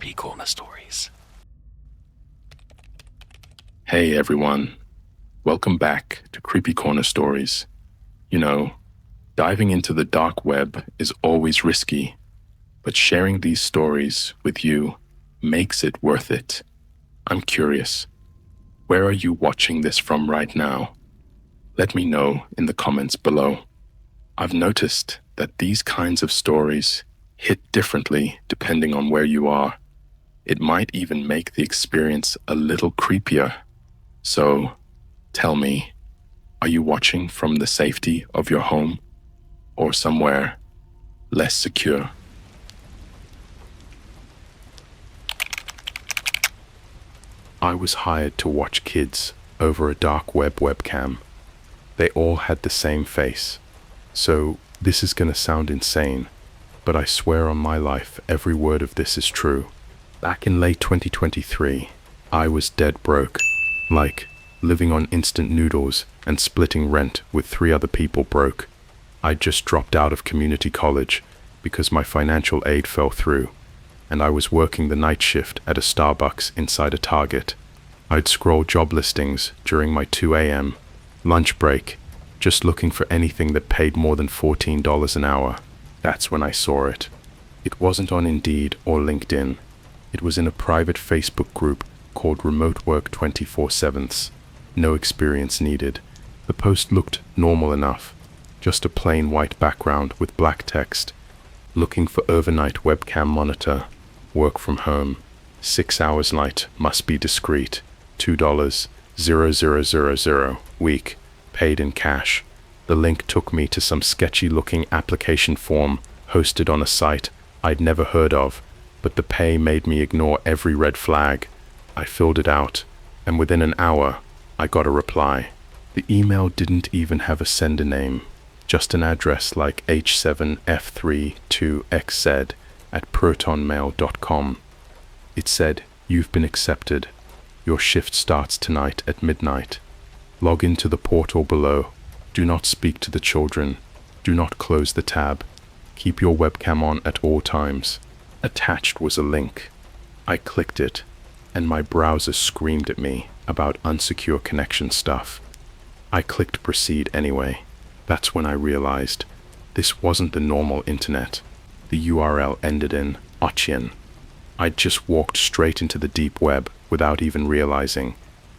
CreepyCorner stories. Hey everyone, welcome back to CreepyCorner stories. You know, diving into the dark web is always risky, but sharing these stories with you makes it worth it. I'm curious, where are you watching this from right now? Let me know in the comments below. I've noticed that these kinds of stories hit differently depending on where you are. It might even make the experience a little creepier. So, tell me, are you watching from the safety of your home or somewhere less secure? I was hired to watch kids over a dark web webcam. They all had the same face. So, this is gonna sound insane, but I swear on my life every word of this is true. Back in late 2023, I was dead broke, like living on instant noodles and splitting rent with 3 other people broke. I just dropped out of community college because my financial aid fell through, and I was working the night shift at a Starbucks inside a Target. I'd scroll job listings during my 2 a.m. lunch break, just looking for anything that paid more than $14 an hour. That's when I saw it. It wasn't on Indeed or LinkedIn. It was in a private Facebook group called Remote Work 24/7. No experience needed. The post looked normal enough. Just a plain white background with black text. Looking for overnight webcam monitor. Work from home. 6 hours night, must be discreet. $2,000 week. Paid in cash. The link took me to some sketchy-looking application form hosted on a site I'd never heard of, but the pay made me ignore every red flag. I filled it out, and within an hour, I got a reply. The email didn't even have a sender name, just an address like h7f32xz@protonmail.com. It said, "You've been accepted. Your shift starts tonight at midnight. Log into the portal below. Do not speak to the children. Do not close the tab. Keep your webcam on at all times." Attached was a link. I clicked it, and my browser screamed at me about unsecure connection stuff. I clicked proceed anyway. That's when I realized this wasn't the normal internet. The URL ended in Ochian. I'd just walked straight into the deep web without even realizing.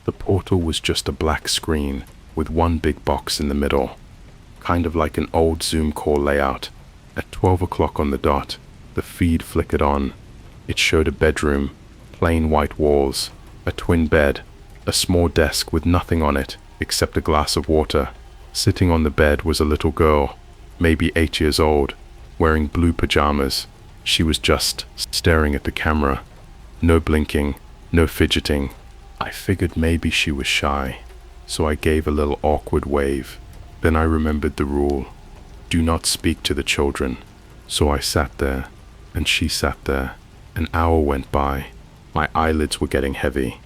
The portal was just a black screen with one big box in the middle, kind of like an old Zoom call layout. At 12 o'clock on the dot, the feed flickered on. It showed a bedroom, plain white walls, a twin bed, a small desk with nothing on it except a glass of water. Sitting on the bed was a little girl, maybe 8 years old, wearing blue pajamas. She was just staring at the camera. No blinking, no fidgeting. I figured maybe she was shy, so I gave a little awkward wave. Then I remembered the rule. Do not speak to the children. So I sat there, and she sat there. An hour went by. My eyelids were getting heavy.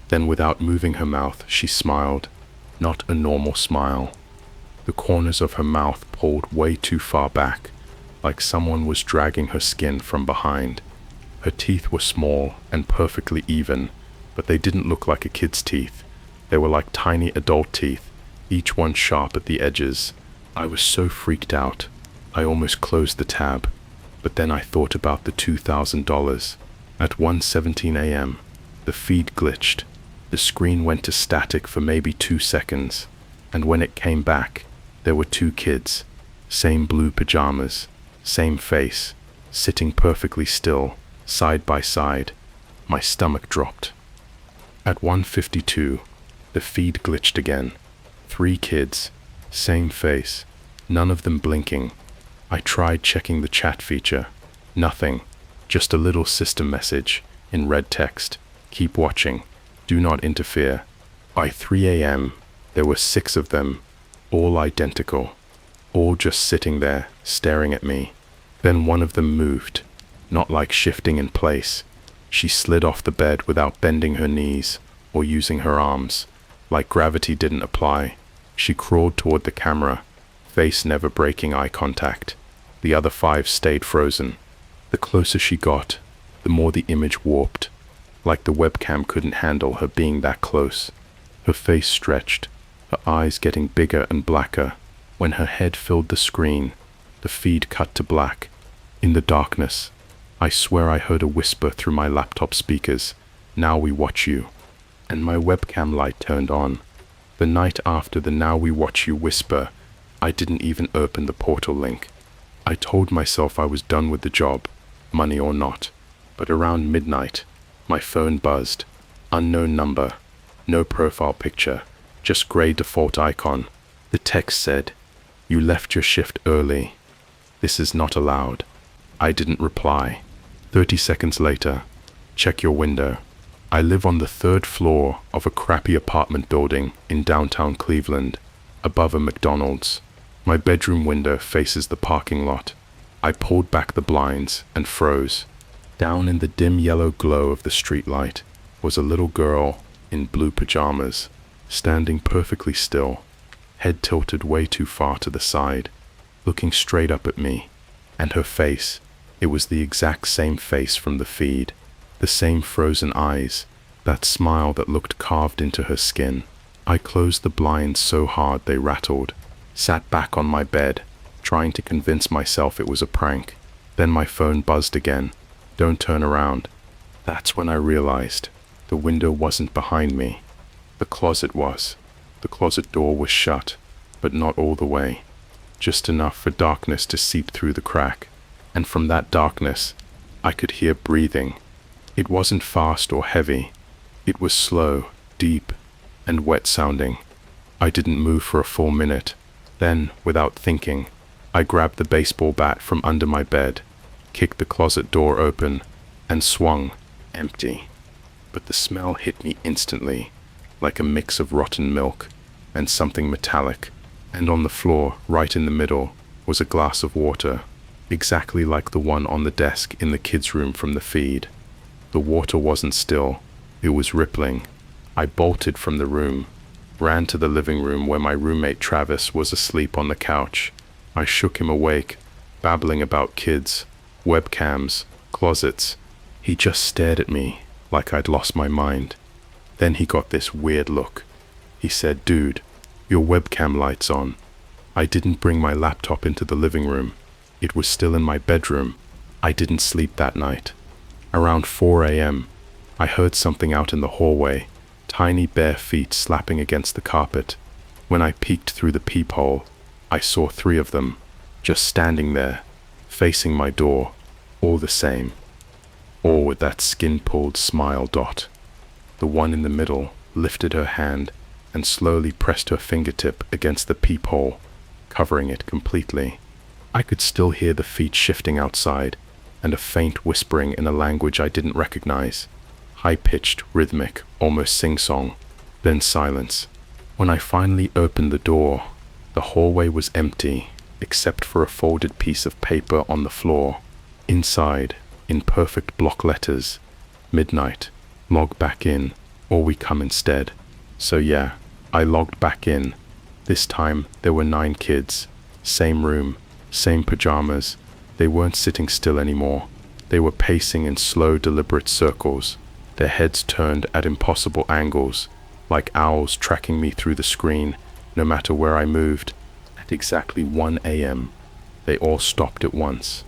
Then without moving her mouth, she smiled. Not a normal smile. The corners of her mouth pulled way too far back, like someone was dragging her skin from behind. Her teeth were small and perfectly even, but they didn't look like a kid's teeth. They were like tiny adult teeth, each one sharp at the edges. I was so freaked out, I almost closed the tab. But then I thought about the $2,000. At 1:17 a.m., the feed glitched. The screen went to static for maybe 2 seconds, and when it came back, there were 2 kids, same blue pajamas, same face, sitting perfectly still, side by side. My stomach dropped. At 1:52, the feed glitched again. 3 kids, same face, none of them blinking. I tried checking the chat feature. Nothing, just a little system message in red text. Keep watching. Do not interfere. By 3 a.m., there were 6 of them, all identical, all just sitting there, staring at me. Then one of them moved, not like shifting in place. She slid off the bed without bending her knees or using her arms, like gravity didn't apply. She crawled toward the camera, face never breaking eye contact. The other 5 stayed frozen. The closer she got, the more the image warped, like the webcam couldn't handle her being that close. Her face stretched, her eyes getting bigger and blacker. When her head filled the screen, the feed cut to black. In the darkness, I swear I heard a whisper through my laptop speakers, "Now we watch you." And my webcam light turned on. The night after the "Now we watch you" whisper, I didn't even open the portal link. I told myself I was done with the job, money or not. But around midnight, my phone buzzed. Unknown number. No profile picture, just gray default icon. The text said, "You left your shift early. This is not allowed." I didn't reply. 30 seconds later, check your window. I live on the 3rd floor of a crappy apartment building in downtown Cleveland, above a McDonald's. My bedroom window faces the parking lot. I pulled back the blinds and froze. Down in the dim yellow glow of the streetlight was a little girl in blue pajamas, standing perfectly still, head tilted way too far to the side, looking straight up at me. And her face, it was the exact same face from the feed, the same frozen eyes, that smile that looked carved into her skin. I closed the blinds so hard they rattled, sat back on my bed, trying to convince myself it was a prank. Then my phone buzzed again. "Don't turn around." That's when I realized the window wasn't behind me. The closet was. The closet door was shut, but not all the way. Just enough for darkness to seep through the crack. And from that darkness, I could hear breathing. It wasn't fast or heavy. It was slow, deep, and wet sounding. I didn't move for a full minute. Then, without thinking, I grabbed the baseball bat from under my bed, kicked the closet door open, and swung, empty. But the smell hit me instantly, like a mix of rotten milk and something metallic. And on the floor, right in the middle, was a glass of water, exactly like the one on the desk in the kids' room from the feed. The water wasn't still, it was rippling. I bolted from the room, ran to the living room where my roommate Travis was asleep on the couch. I shook him awake, babbling about kids, webcams, closets. He just stared at me like I'd lost my mind. Then he got this weird look. He said, "Dude, your webcam light's on." I didn't bring my laptop into the living room. It was still in my bedroom. I didn't sleep that night. Around 4 a.m., I heard something out in the hallway, tiny bare feet slapping against the carpet. When I peeked through the peephole, I saw 3 of them, just standing there, facing my door, all the same. All with that skin-pulled smile dot. The one in the middle lifted her hand and slowly pressed her fingertip against the peephole, covering it completely. I could still hear the feet shifting outside, and a faint whispering in a language I didn't recognize. High-pitched, rhythmic, almost sing-song. Then silence. When I finally opened the door, the hallway was empty, except for a folded piece of paper on the floor. Inside, in perfect block letters, "Midnight. Log back in, or we come instead." So yeah, I logged back in. This time, there were 9 kids. Same room, same pajamas. They weren't sitting still anymore. They were pacing in slow, deliberate circles, their heads turned at impossible angles, like owls tracking me through the screen, no matter where I moved. At exactly 1 a.m., they all stopped at once.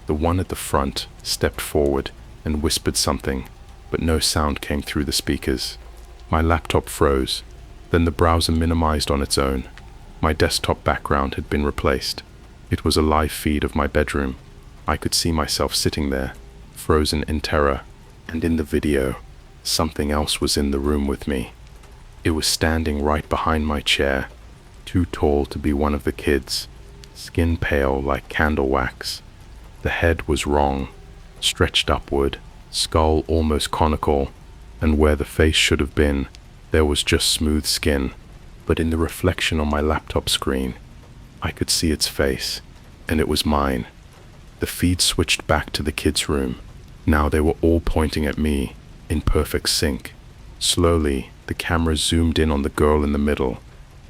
The one at the front stepped forward and whispered something, but no sound came through the speakers. My laptop froze. Then the browser minimized on its own. My desktop background had been replaced. It was a live feed of my bedroom. I could see myself sitting there, frozen in terror. And in the video, something else was in the room with me. It was standing right behind my chair, too tall to be one of the kids, skin pale like candle wax. The head was wrong, stretched upward, skull almost conical, and where the face should have been, there was just smooth skin. But in the reflection on my laptop screen, I could see its face, and it was mine. The feed switched back to the kids' room. Now they were all pointing at me, in perfect sync. Slowly, the camera zoomed in on the girl in the middle,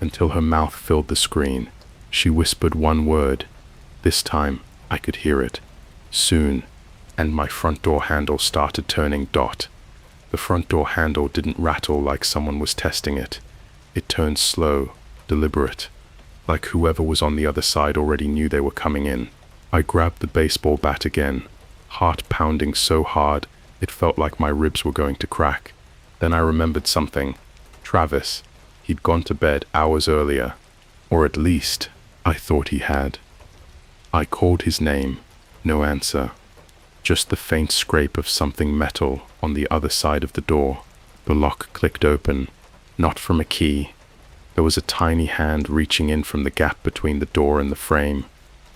until her mouth filled the screen. She whispered one word. This time, I could hear it. "Soon." and my front door handle started turning. The front door handle didn't rattle like someone was testing it. It turned slow, deliberate, like whoever was on the other side already knew they were coming in. I grabbed the baseball bat again, heart pounding so hard it felt like my ribs were going to crack. Then I remembered something. Travis. He'd gone to bed hours earlier. Or at least, I thought he had. I called his name. No answer. Just the faint scrape of something metal on the other side of the door. The lock clicked open. Not from a key. There was a tiny hand reaching in from the gap between the door and the frame,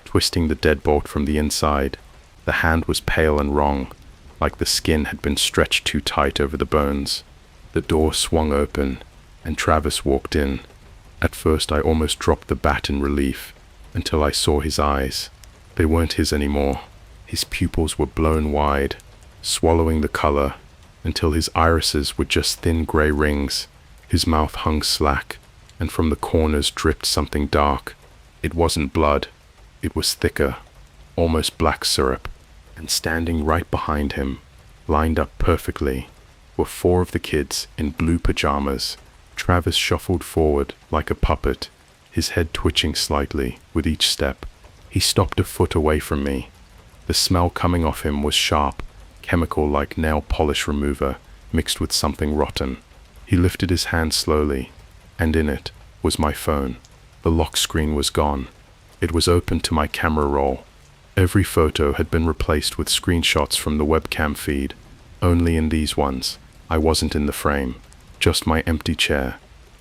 twisting the deadbolt from the inside. The hand was pale and wrong, like the skin had been stretched too tight over the bones. The door swung open, and Travis walked in. At first I almost dropped the bat in relief, until I saw his eyes. They weren't his anymore. His pupils were blown wide, swallowing the color, until his irises were just thin gray rings. His mouth hung slack, and from the corners dripped something dark. It wasn't blood. It was thicker, almost black syrup. And standing right behind him, lined up perfectly, were 4 of the kids in blue pajamas. Travis shuffled forward like a puppet, his head twitching slightly with each step. He stopped a foot away from me. The smell coming off him was sharp, chemical like nail polish remover, mixed with something rotten. He lifted his hand slowly, and in it was my phone. The lock screen was gone. It was open to my camera roll. Every photo had been replaced with screenshots from the webcam feed. Only in these ones, I wasn't in the frame. Just my empty chair.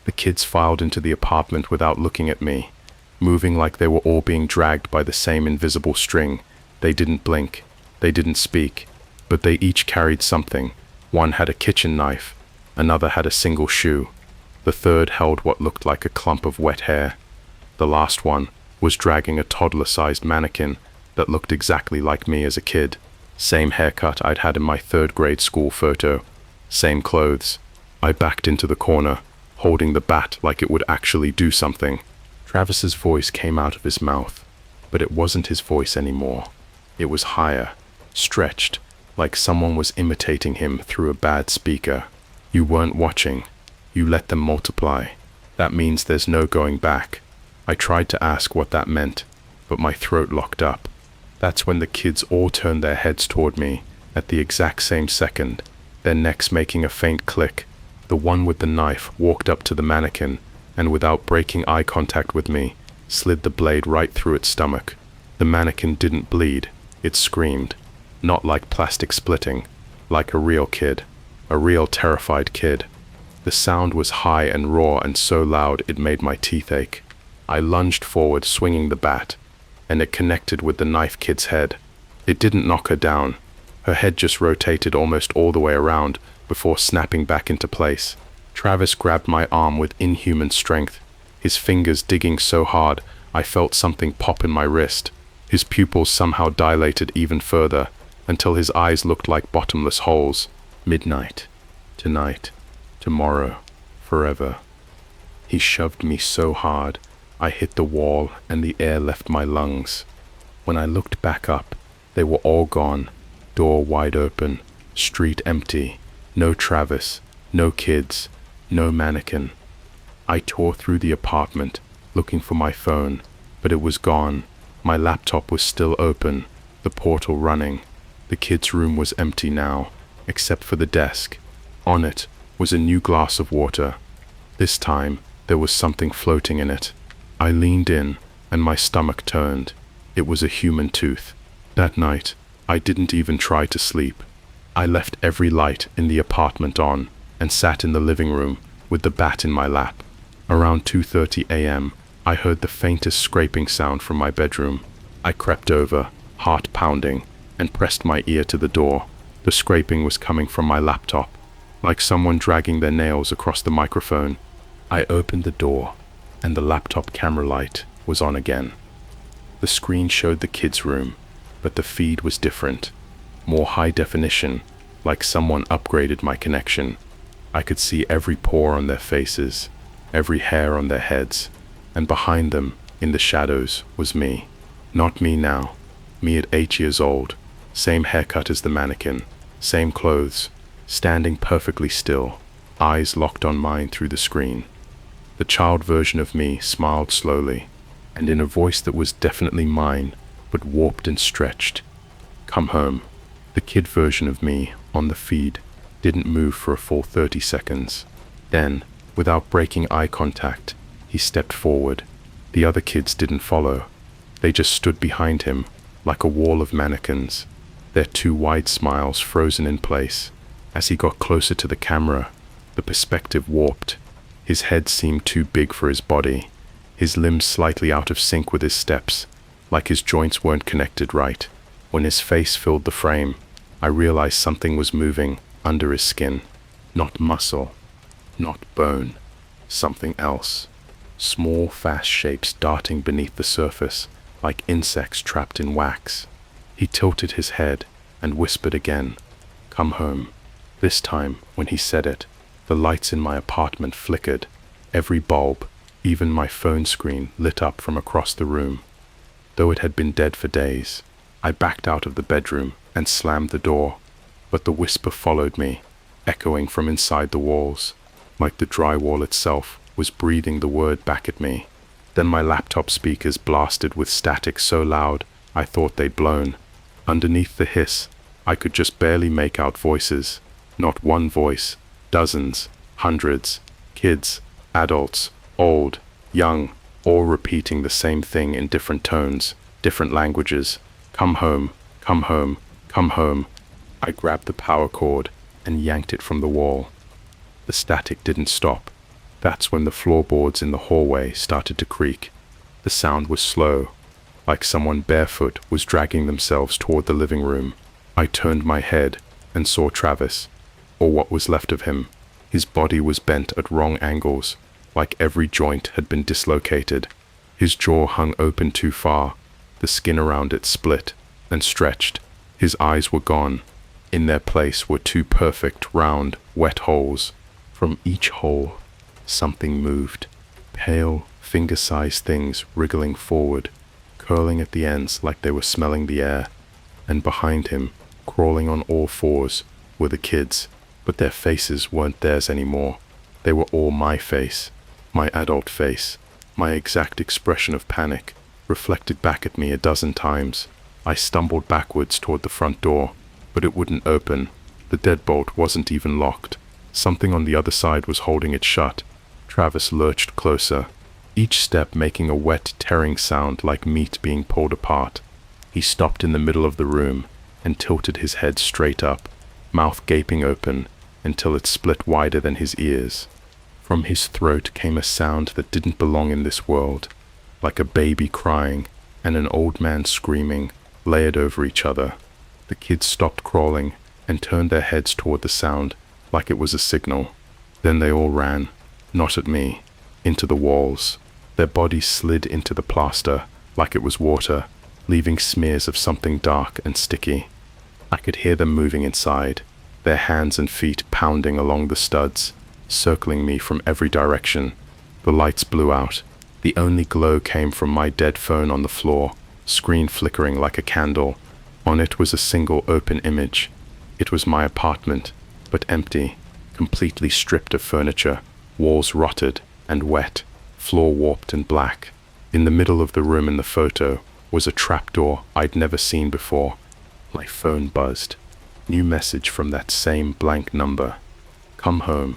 The kids filed into the apartment without looking at me, moving like they were all being dragged by the same invisible string. They didn't blink. They didn't speak. But they each carried something. One had a kitchen knife. Another had a single shoe. The third held what looked like a clump of wet hair. The last one was dragging a toddler-sized mannequin that looked exactly like me as a kid. Same haircut I'd had in my 3rd grade school photo. Same clothes. I backed into the corner, holding the bat like it would actually do something. Travis's voice came out of his mouth, but it wasn't his voice anymore. It was higher, stretched, like someone was imitating him through a bad speaker. You weren't watching. You let them multiply. That means there's no going back. I tried to ask what that meant, but my throat locked up. That's when the kids all turned their heads toward me at the exact same second, their necks making a faint click. The one with the knife walked up to the mannequin and, without breaking eye contact with me, slid the blade right through its stomach. The mannequin didn't bleed. It screamed. Not like plastic splitting, like a real kid. A real terrified kid. The sound was high and raw and so loud it made my teeth ache. I lunged forward, swinging the bat, and it connected with the knife kid's head. It didn't knock her down. Her head just rotated almost all the way around before snapping back into place. Travis grabbed my arm with inhuman strength, his fingers digging so hard I felt something pop in my wrist. His pupils somehow dilated even further, until his eyes looked like bottomless holes. Midnight. Tonight. Tomorrow. Forever. He shoved me so hard, I hit the wall and the air left my lungs. When I looked back up, they were all gone. Door wide open, street empty. No Travis, no kids, no mannequin. I tore through the apartment, looking for my phone, but it was gone. My laptop was still open, the portal running. The kids' room was empty now, except for the desk. On it was a new glass of water. This time, there was something floating in it. I leaned in, and my stomach turned. It was a human tooth. That night, I didn't even try to sleep. I left every light in the apartment on, and sat in the living room with the bat in my lap. Around 2:30 a.m., I heard the faintest scraping sound from my bedroom. I crept over, heart pounding, and pressed my ear to the door. The scraping was coming from my laptop, like someone dragging their nails across the microphone. I opened the door, and the laptop camera light was on again. The screen showed the kids' room, but the feed was different. More high definition, like someone upgraded my connection. I could see every pore on their faces, every hair on their heads, and behind them, in the shadows, was me. Not me now, me at 8 years old, Same haircut as the mannequin, same clothes, standing perfectly still, eyes locked on mine through the screen. The child version of me smiled slowly, and in a voice that was definitely mine, but warped and stretched. "Come home." The kid version of me, on the feed, didn't move for a full 30 seconds. Then, without breaking eye contact, he stepped forward. The other kids didn't follow. They just stood behind him, like a wall of mannequins, their two wide smiles frozen in place. As he got closer to the camera, the perspective warped. His head seemed too big for his body, his limbs slightly out of sync with his steps, like his joints weren't connected right. When his face filled the frame, I realized something was moving under his skin. Not muscle, not bone, something else. Small, fast shapes darting beneath the surface, like insects trapped in wax. He tilted his head and whispered again, "Come home." This time, when he said it, the lights in my apartment flickered. Every bulb, even my phone screen, lit up from across the room. Though it had been dead for days, I backed out of the bedroom and slammed the door, but the whisper followed me, echoing from inside the walls, like the drywall itself was breathing the word back at me. Then my laptop speakers blasted with static so loud I thought they'd blown. Underneath the hiss, I could just barely make out voices. Not one voice, dozens, hundreds, kids, adults, old, young, all repeating the same thing in different tones, different languages. "Come home, come home, come home." I grabbed the power cord and yanked it from the wall. The static didn't stop. That's when the floorboards in the hallway started to creak. The sound was slow, like someone barefoot was dragging themselves toward the living room. I turned my head and saw Travis, or what was left of him. His body was bent at wrong angles, like every joint had been dislocated. His jaw hung open too far, the skin around it split and stretched. His eyes were gone. In their place were two perfect, round, wet holes. From each hole, something moved. Pale, finger-sized things wriggling forward, curling at the ends like they were smelling the air. And behind him, crawling on all fours, were the kids. But their faces weren't theirs anymore. They were all my face, my adult face, my exact expression of panic, reflected back at me a dozen times. I stumbled backwards toward the front door, but it wouldn't open. The deadbolt wasn't even locked. Something on the other side was holding it shut. Travis lurched closer, each step making a wet, tearing sound like meat being pulled apart. He stopped in the middle of the room and tilted his head straight up, mouth gaping open until it split wider than his ears. From his throat came a sound that didn't belong in this world, like a baby crying and an old man screaming, layered over each other. The kids stopped crawling and turned their heads toward the sound, like it was a signal. Then they all ran, not at me, into the walls. Their bodies slid into the plaster like it was water, leaving smears of something dark and sticky. I could hear them moving inside, their hands and feet pounding along the studs, circling me from every direction. The lights blew out. The only glow came from my dead phone on the floor, screen flickering like a candle. On it was a single open image. It was my apartment, but empty, completely stripped of furniture, walls rotted and wet, floor warped and black. In the middle of the room in the photo was a trapdoor I'd never seen before. My phone buzzed. New message from that same blank number. "Come home.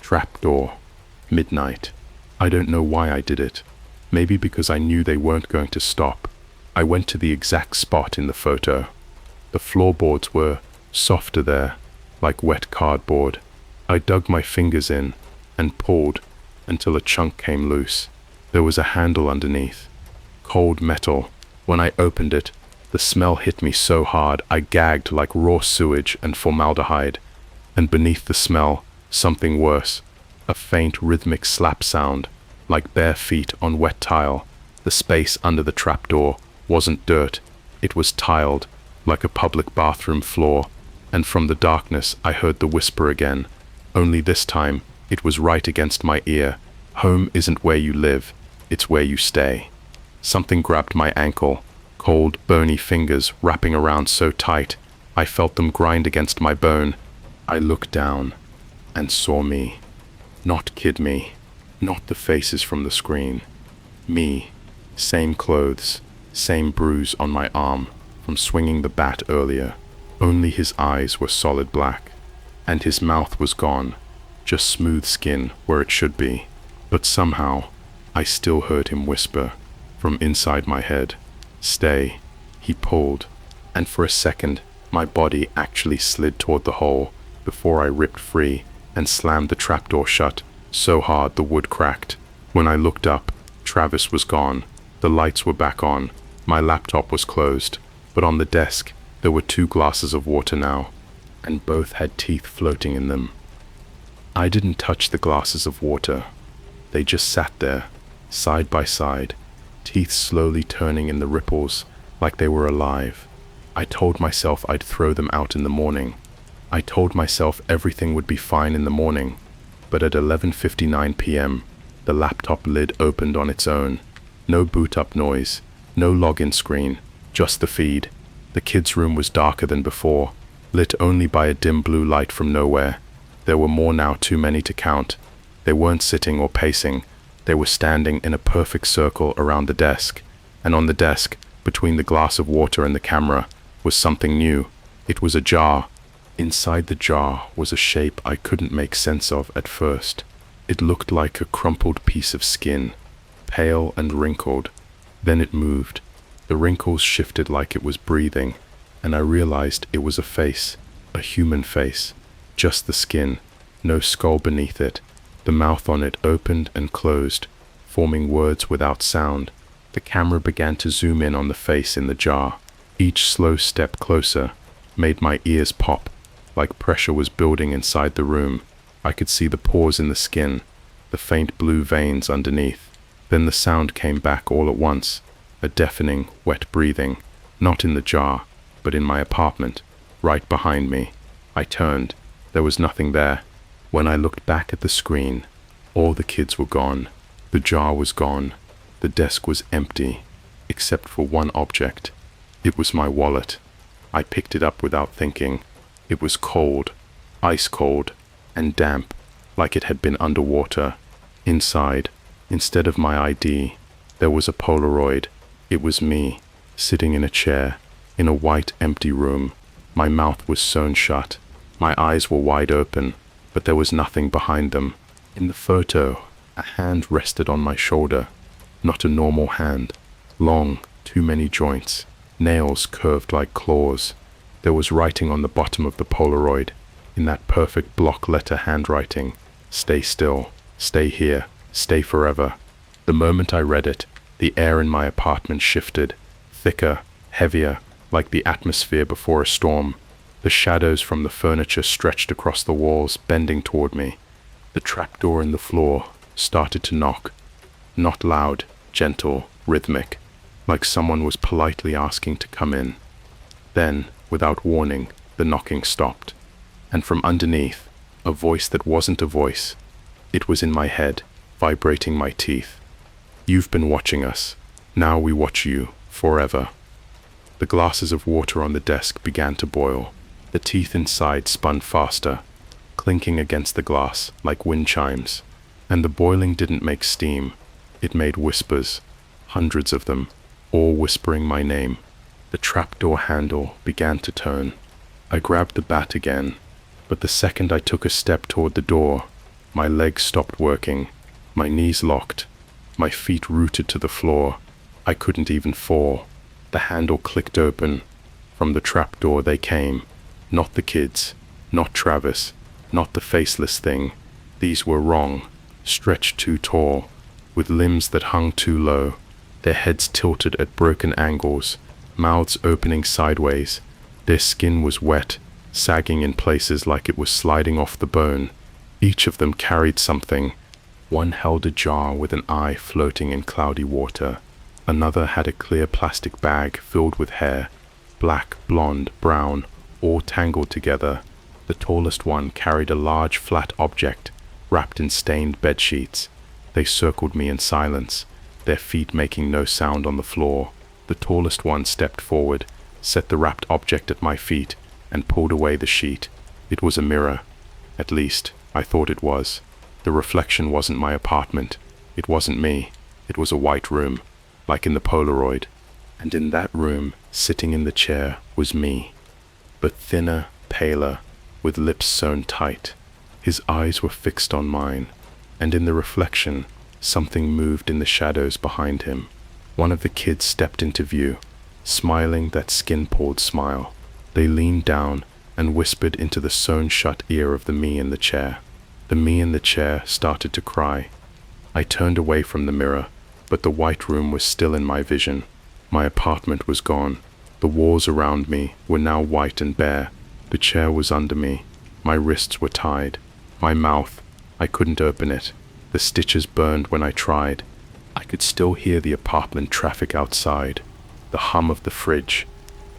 Trapdoor. Midnight." I don't know why I did it. Maybe because I knew they weren't going to stop. I went to the exact spot in the photo. The floorboards were softer there, like wet cardboard. I dug my fingers in and pulled until a chunk came loose. There was a handle underneath. Cold metal. When I opened it, the smell hit me so hard I gagged like raw sewage and formaldehyde. And beneath the smell, something worse. A faint rhythmic slap sound, like bare feet on wet tile. The space under the trapdoor wasn't dirt. It was tiled, like a public bathroom floor. And from the darkness I heard the whisper again. Only this time, it was right against my ear. "Home isn't where you live, it's where you stay." Something grabbed my ankle, cold, bony fingers wrapping around so tight, I felt them grind against my bone. I looked down and saw me. Not kid me, not the faces from the screen. Me, same clothes, same bruise on my arm from swinging the bat earlier. Only his eyes were solid black, and his mouth was gone, just smooth skin where it should be. But somehow, I still heard him whisper from inside my head, "Stay." He pulled, and for a second, my body actually slid toward the hole before I ripped free and slammed the trapdoor shut so hard the wood cracked. When I looked up, Travis was gone. The lights were back on. My laptop was closed, but on the desk, there were 2 glasses of water now, and both had teeth floating in them. I didn't touch the glasses of water. They just sat there, side by side, teeth slowly turning in the ripples like they were alive. I told myself I'd throw them out in the morning. I told myself everything would be fine in the morning, but at 11:59 p.m., the laptop lid opened on its own. No boot-up noise, no login screen, just the feed. The kids' room was darker than before, lit only by a dim blue light from nowhere. There were more now, too many to count. They weren't sitting or pacing. They were standing in a perfect circle around the desk, and on the desk, between the glass of water and the camera, was something new. It was a jar. Inside the jar was a shape I couldn't make sense of at first. It looked like a crumpled piece of skin, pale and wrinkled. Then it moved. The wrinkles shifted like it was breathing, and I realized it was a face, a human face. Just the skin, no skull beneath it. The mouth on it opened and closed, forming words without sound. The camera began to zoom in on the face in the jar. Each slow step closer made my ears pop, like pressure was building inside the room. I could see the pores in the skin, the faint blue veins underneath. Then the sound came back all at once, a deafening, wet breathing, not in the jar, but in my apartment, right behind me. I turned. There was nothing there. When I looked back at the screen, all the kids were gone. The jar was gone. The desk was empty, except for one object. It was my wallet. I picked it up without thinking. It was cold, ice cold, and damp, like it had been underwater. Inside, instead of my ID, there was a Polaroid. It was me, sitting in a chair, in a white, empty room. My mouth was sewn shut. My eyes were wide open, but there was nothing behind them. In the photo, a hand rested on my shoulder. Not a normal hand. Long, too many joints. Nails curved like claws. There was writing on the bottom of the Polaroid, in that perfect block letter handwriting. "Stay still. Stay here. Stay forever." The moment I read it, the air in my apartment shifted, thicker, heavier, like the atmosphere before a storm. The shadows from the furniture stretched across the walls, bending toward me. The trapdoor in the floor started to knock. Not loud, gentle, rhythmic, like someone was politely asking to come in. Then, without warning, the knocking stopped. And from underneath, a voice that wasn't a voice. It was in my head, vibrating my teeth. "You've been watching us. Now we watch you, forever." The glasses of water on the desk began to boil. The teeth inside spun faster, clinking against the glass like wind chimes. And the boiling didn't make steam. It made whispers, hundreds of them, all whispering my name. The trapdoor handle began to turn. I grabbed the bat again, but the second I took a step toward the door, my legs stopped working, my knees locked, my feet rooted to the floor. I couldn't even fall. The handle clicked open. From the trapdoor they came. Not the kids, not Travis, not the faceless thing. These were wrong, stretched too tall, with limbs that hung too low, their heads tilted at broken angles, mouths opening sideways. Their skin was wet, sagging in places like it was sliding off the bone. Each of them carried something. One held a jar with an eye floating in cloudy water. Another had a clear plastic bag filled with hair, black, blonde, brown, all tangled together. The tallest one carried a large flat object, wrapped in stained bed sheets. They circled me in silence, their feet making no sound on the floor. The tallest one stepped forward, set the wrapped object at my feet, and pulled away the sheet. It was a mirror. At least, I thought it was. The reflection wasn't my apartment. It wasn't me. It was a white room, like in the Polaroid. And in that room, sitting in the chair, was me. But thinner, paler, with lips sewn tight. His eyes were fixed on mine, and in the reflection, something moved in the shadows behind him. One of the kids stepped into view, smiling that skin-pawed smile. They leaned down and whispered into the sewn-shut ear of the me in the chair. The me in the chair started to cry. I turned away from the mirror, but the white room was still in my vision. My apartment was gone. The walls around me were now white and bare. The chair was under me. My wrists were tied. My mouth, I couldn't open it. The stitches burned when I tried. I could still hear the apartment traffic outside, the hum of the fridge,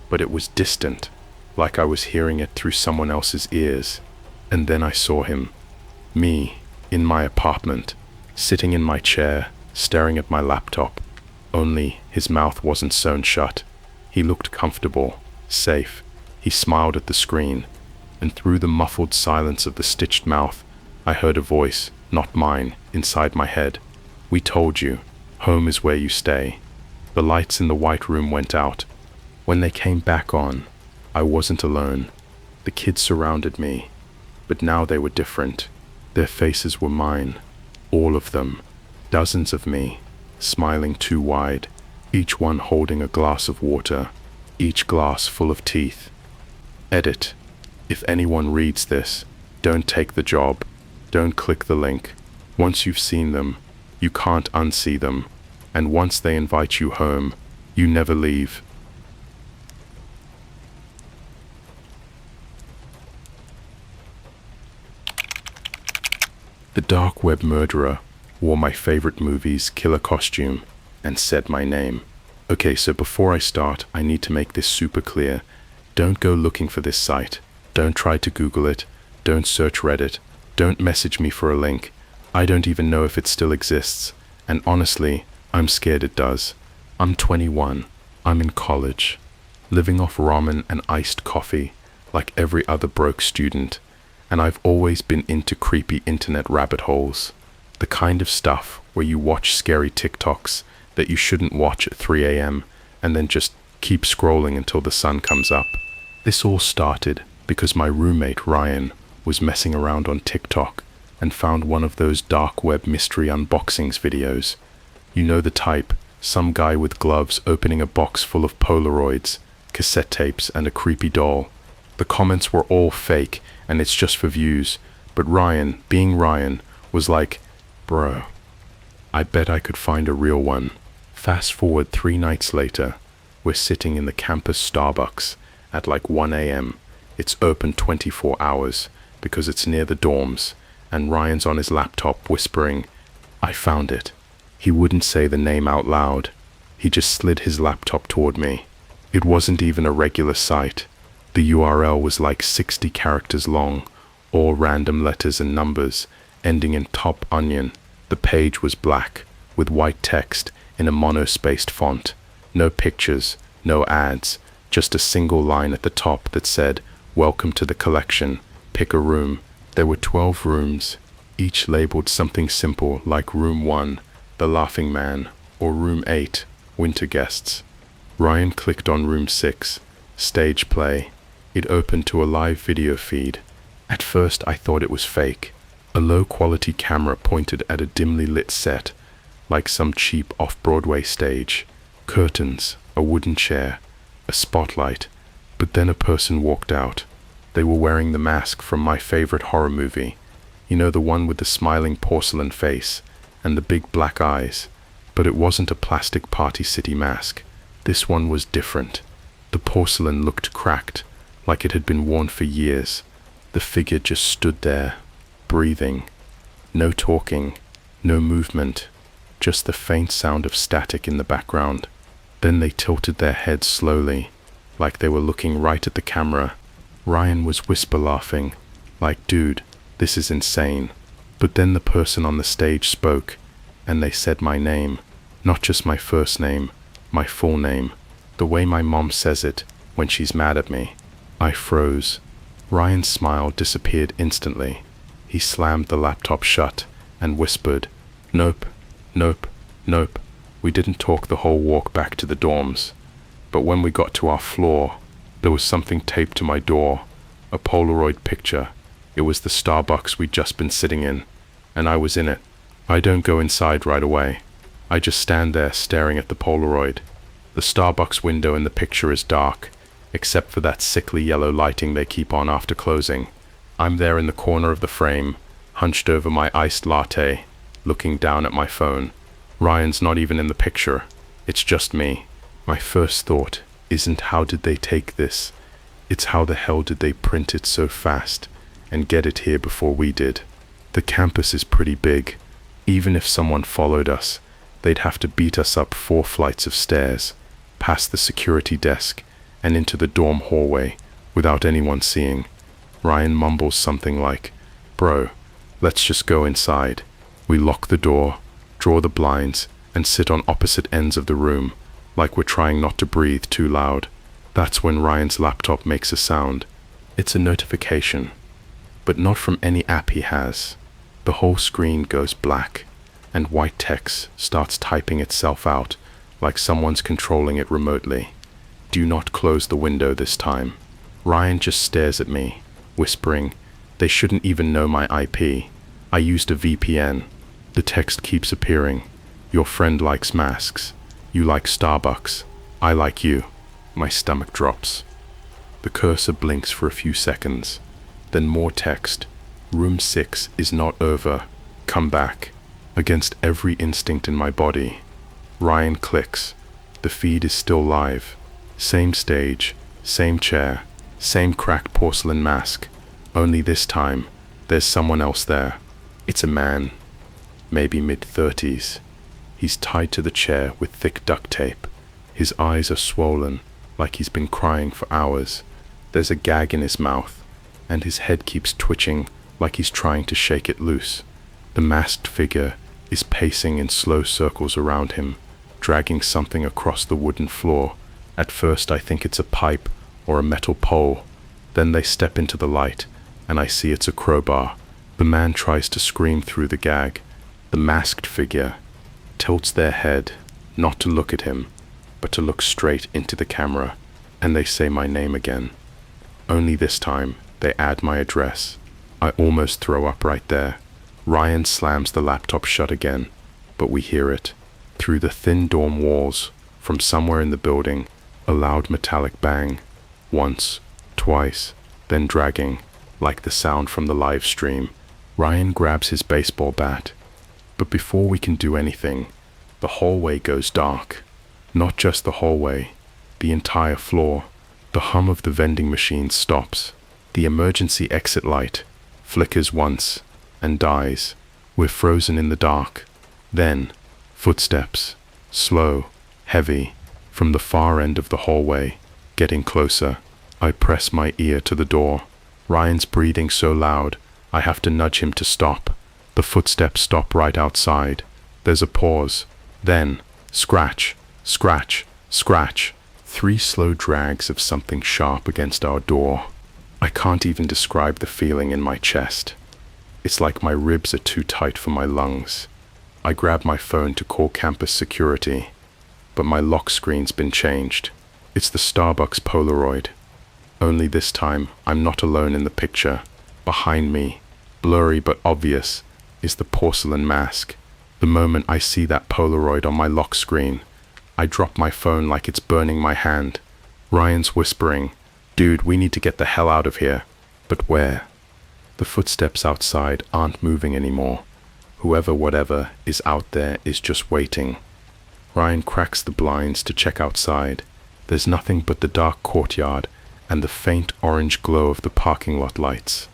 but it was distant, like I was hearing it through someone else's ears. And then I saw him. Me, in my apartment, sitting in my chair, staring at my laptop. Only his mouth wasn't sewn shut. He looked comfortable, safe. He smiled at the screen, and through the muffled silence of the stitched mouth, I heard a voice, not mine, inside my head. We told you, home is where you stay. The lights in the white room went out. When they came back on, I wasn't alone. The kids surrounded me, but now they were different. Their faces were mine, all of them, dozens of me, smiling too wide, each one holding a glass of water, each glass full of teeth. Edit. If anyone reads this, don't take the job. Don't click the link. Once you've seen them, you can't unsee them. And once they invite you home, you never leave. The dark web murderer wore my favorite movie's killer costume and said my name. Okay, so before I start, I need to make this super clear. Don't go looking for this site. Don't try to Google it. Don't search Reddit. Don't message me for a link. I don't even know if it still exists. And honestly, I'm scared it does. I'm 21. I'm in college, living off ramen and iced coffee like every other broke student. And I've always been into creepy internet rabbit holes. The kind of stuff where you watch scary TikToks that you shouldn't watch at 3 a.m. and then just keep scrolling until the sun comes up. This all started because my roommate Ryan was messing around on TikTok and found one of those dark web mystery unboxings videos. You know the type, some guy with gloves opening a box full of Polaroids, cassette tapes, and a creepy doll. The comments were all fake and it's just for views, but Ryan, being Ryan, was like, bro, I bet I could find a real one. Fast forward 3 nights later, we're sitting in the campus Starbucks at like 1 a.m. It's open 24 hours because it's near the dorms, and Ryan's on his laptop whispering, I found it. He wouldn't say the name out loud. He just slid his laptop toward me. It wasn't even a regular site. The URL was like 60 characters long, all random letters and numbers, ending in Top Onion. The page was black, with white text in a monospaced font. No pictures, no ads, just a single line at the top that said, Welcome to the collection, pick a room. There were 12 rooms, each labeled something simple like Room 1, The Laughing Man, or Room 8, Winter Guests. Ryan clicked on Room 6, Stage Play. It opened to a live video feed. At first I thought it was fake. A low-quality camera pointed at a dimly lit set, like some cheap off-Broadway stage. Curtains, a wooden chair, a spotlight. But then a person walked out. They were wearing the mask from my favorite horror movie. You know, the one with the smiling porcelain face and the big black eyes. But it wasn't a plastic Party City mask. This one was different. The porcelain looked cracked, like it had been worn for years. The figure just stood there, breathing. No talking, no movement, just the faint sound of static in the background. Then they tilted their heads slowly, like they were looking right at the camera. Ryan was whisper laughing, like, dude, this is insane. But then the person on the stage spoke, and they said my name, not just my first name, my full name. The way my mom says it when she's mad at me. I froze. Ryan's smile disappeared instantly. He slammed the laptop shut and whispered, "Nope, nope, nope." We didn't talk the whole walk back to the dorms. But when we got to our floor, there was something taped to my door. A Polaroid picture. It was the Starbucks we'd just been sitting in, and I was in it. I don't go inside right away. I just stand there staring at the Polaroid. The Starbucks window in the picture is dark, except for that sickly yellow lighting they keep on after closing. I'm there in the corner of the frame, hunched over my iced latte, looking down at my phone. Ryan's not even in the picture. It's just me. My first thought isn't how did they take this? It's how the hell did they print it so fast and get it here before we did? The campus is pretty big. Even if someone followed us, they'd have to beat us up 4 flights of stairs, past the security desk, and into the dorm hallway without anyone seeing. Ryan mumbles something like, "Bro, let's just go inside." We lock the door, draw the blinds, and sit on opposite ends of the room, like we're trying not to breathe too loud. That's when Ryan's laptop makes a sound. It's a notification, but not from any app he has. The whole screen goes black, and white text starts typing itself out like someone's controlling it remotely. "Do not close the window this time." Ryan just stares at me, whispering, "They shouldn't even know my IP. I used a VPN." The text keeps appearing. "Your friend likes masks. You like Starbucks. I like you." My stomach drops. The cursor blinks for a few seconds. Then more text. "Room 6 is not over. Come back." Against every instinct in my body, Ryan clicks. The feed is still live. Same stage, same chair, same cracked porcelain mask. Only this time, there's someone else there. It's a man, maybe mid-30s. He's tied to the chair with thick duct tape. His eyes are swollen, like he's been crying for hours. There's a gag in his mouth, and his head keeps twitching like he's trying to shake it loose. The masked figure is pacing in slow circles around him, dragging something across the wooden floor. At first I think it's a pipe or a metal pole. Then they step into the light, and I see it's a crowbar. The man tries to scream through the gag. The masked figure tilts their head, not to look at him, but to look straight into the camera, and they say my name again. Only this time, they add my address. I almost throw up right there. Ryan slams the laptop shut again, but we hear it. Through the thin dorm walls, from somewhere in the building, a loud metallic bang. Once, twice, then dragging, like the sound from the live stream. Ryan grabs his baseball bat. But before we can do anything, the hallway goes dark. Not just the hallway, the entire floor. The hum of the vending machine stops. The emergency exit light flickers once and dies. We're frozen in the dark. Then, footsteps, slow, heavy, from the far end of the hallway, getting closer. I press my ear to the door. Ryan's breathing so loud, I have to nudge him to stop. The footsteps stop right outside. There's a pause. Then, scratch, scratch, scratch. 3 slow drags of something sharp against our door. I can't even describe the feeling in my chest. It's like my ribs are too tight for my lungs. I grab my phone to call campus security, but my lock screen's been changed. It's the Starbucks Polaroid. Only this time, I'm not alone in the picture. Behind me, blurry but obvious, is the porcelain mask. The moment I see that Polaroid on my lock screen, I drop my phone like it's burning my hand. Ryan's whispering, "Dude, we need to get the hell out of here." But where? The footsteps outside aren't moving anymore. Whoever, whatever, is out there is just waiting. Ryan cracks the blinds to check outside. There's nothing but the dark courtyard and the faint orange glow of the parking lot lights.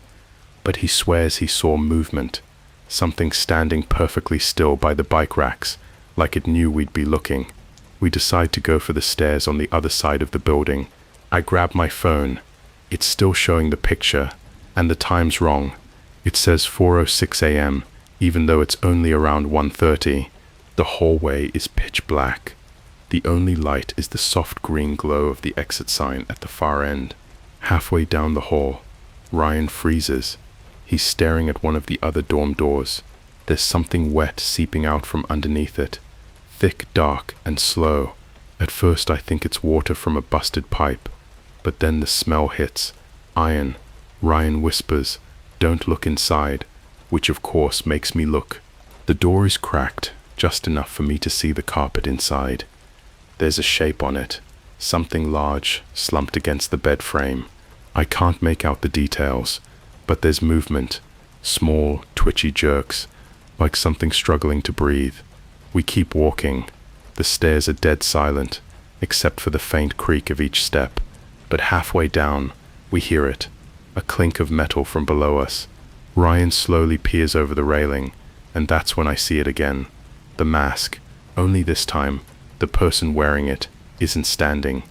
But he swears he saw movement, something standing perfectly still by the bike racks, like it knew we'd be looking. We decide to go for the stairs on the other side of the building. I grab my phone. It's still showing the picture, and the time's wrong. It says 4:06 a.m., even though it's only around 1:30. The hallway is pitch black. The only light is the soft green glow of the exit sign at the far end. Halfway down the hall, Ryan freezes. He's staring at one of the other dorm doors. There's something wet seeping out from underneath it. Thick, dark, and slow. At first I think it's water from a busted pipe, but then the smell hits. Iron. Ryan whispers, "Don't look inside," which of course makes me look. The door is cracked, just enough for me to see the carpet inside. There's a shape on it, something large, slumped against the bed frame. I can't make out the details, but there's movement, small, twitchy jerks, like something struggling to breathe. We keep walking. The stairs are dead silent, except for the faint creak of each step. But halfway down, we hear it, a clink of metal from below us. Ryan slowly peers over the railing, and that's when I see it again. The mask, only this time, the person wearing it isn't standing.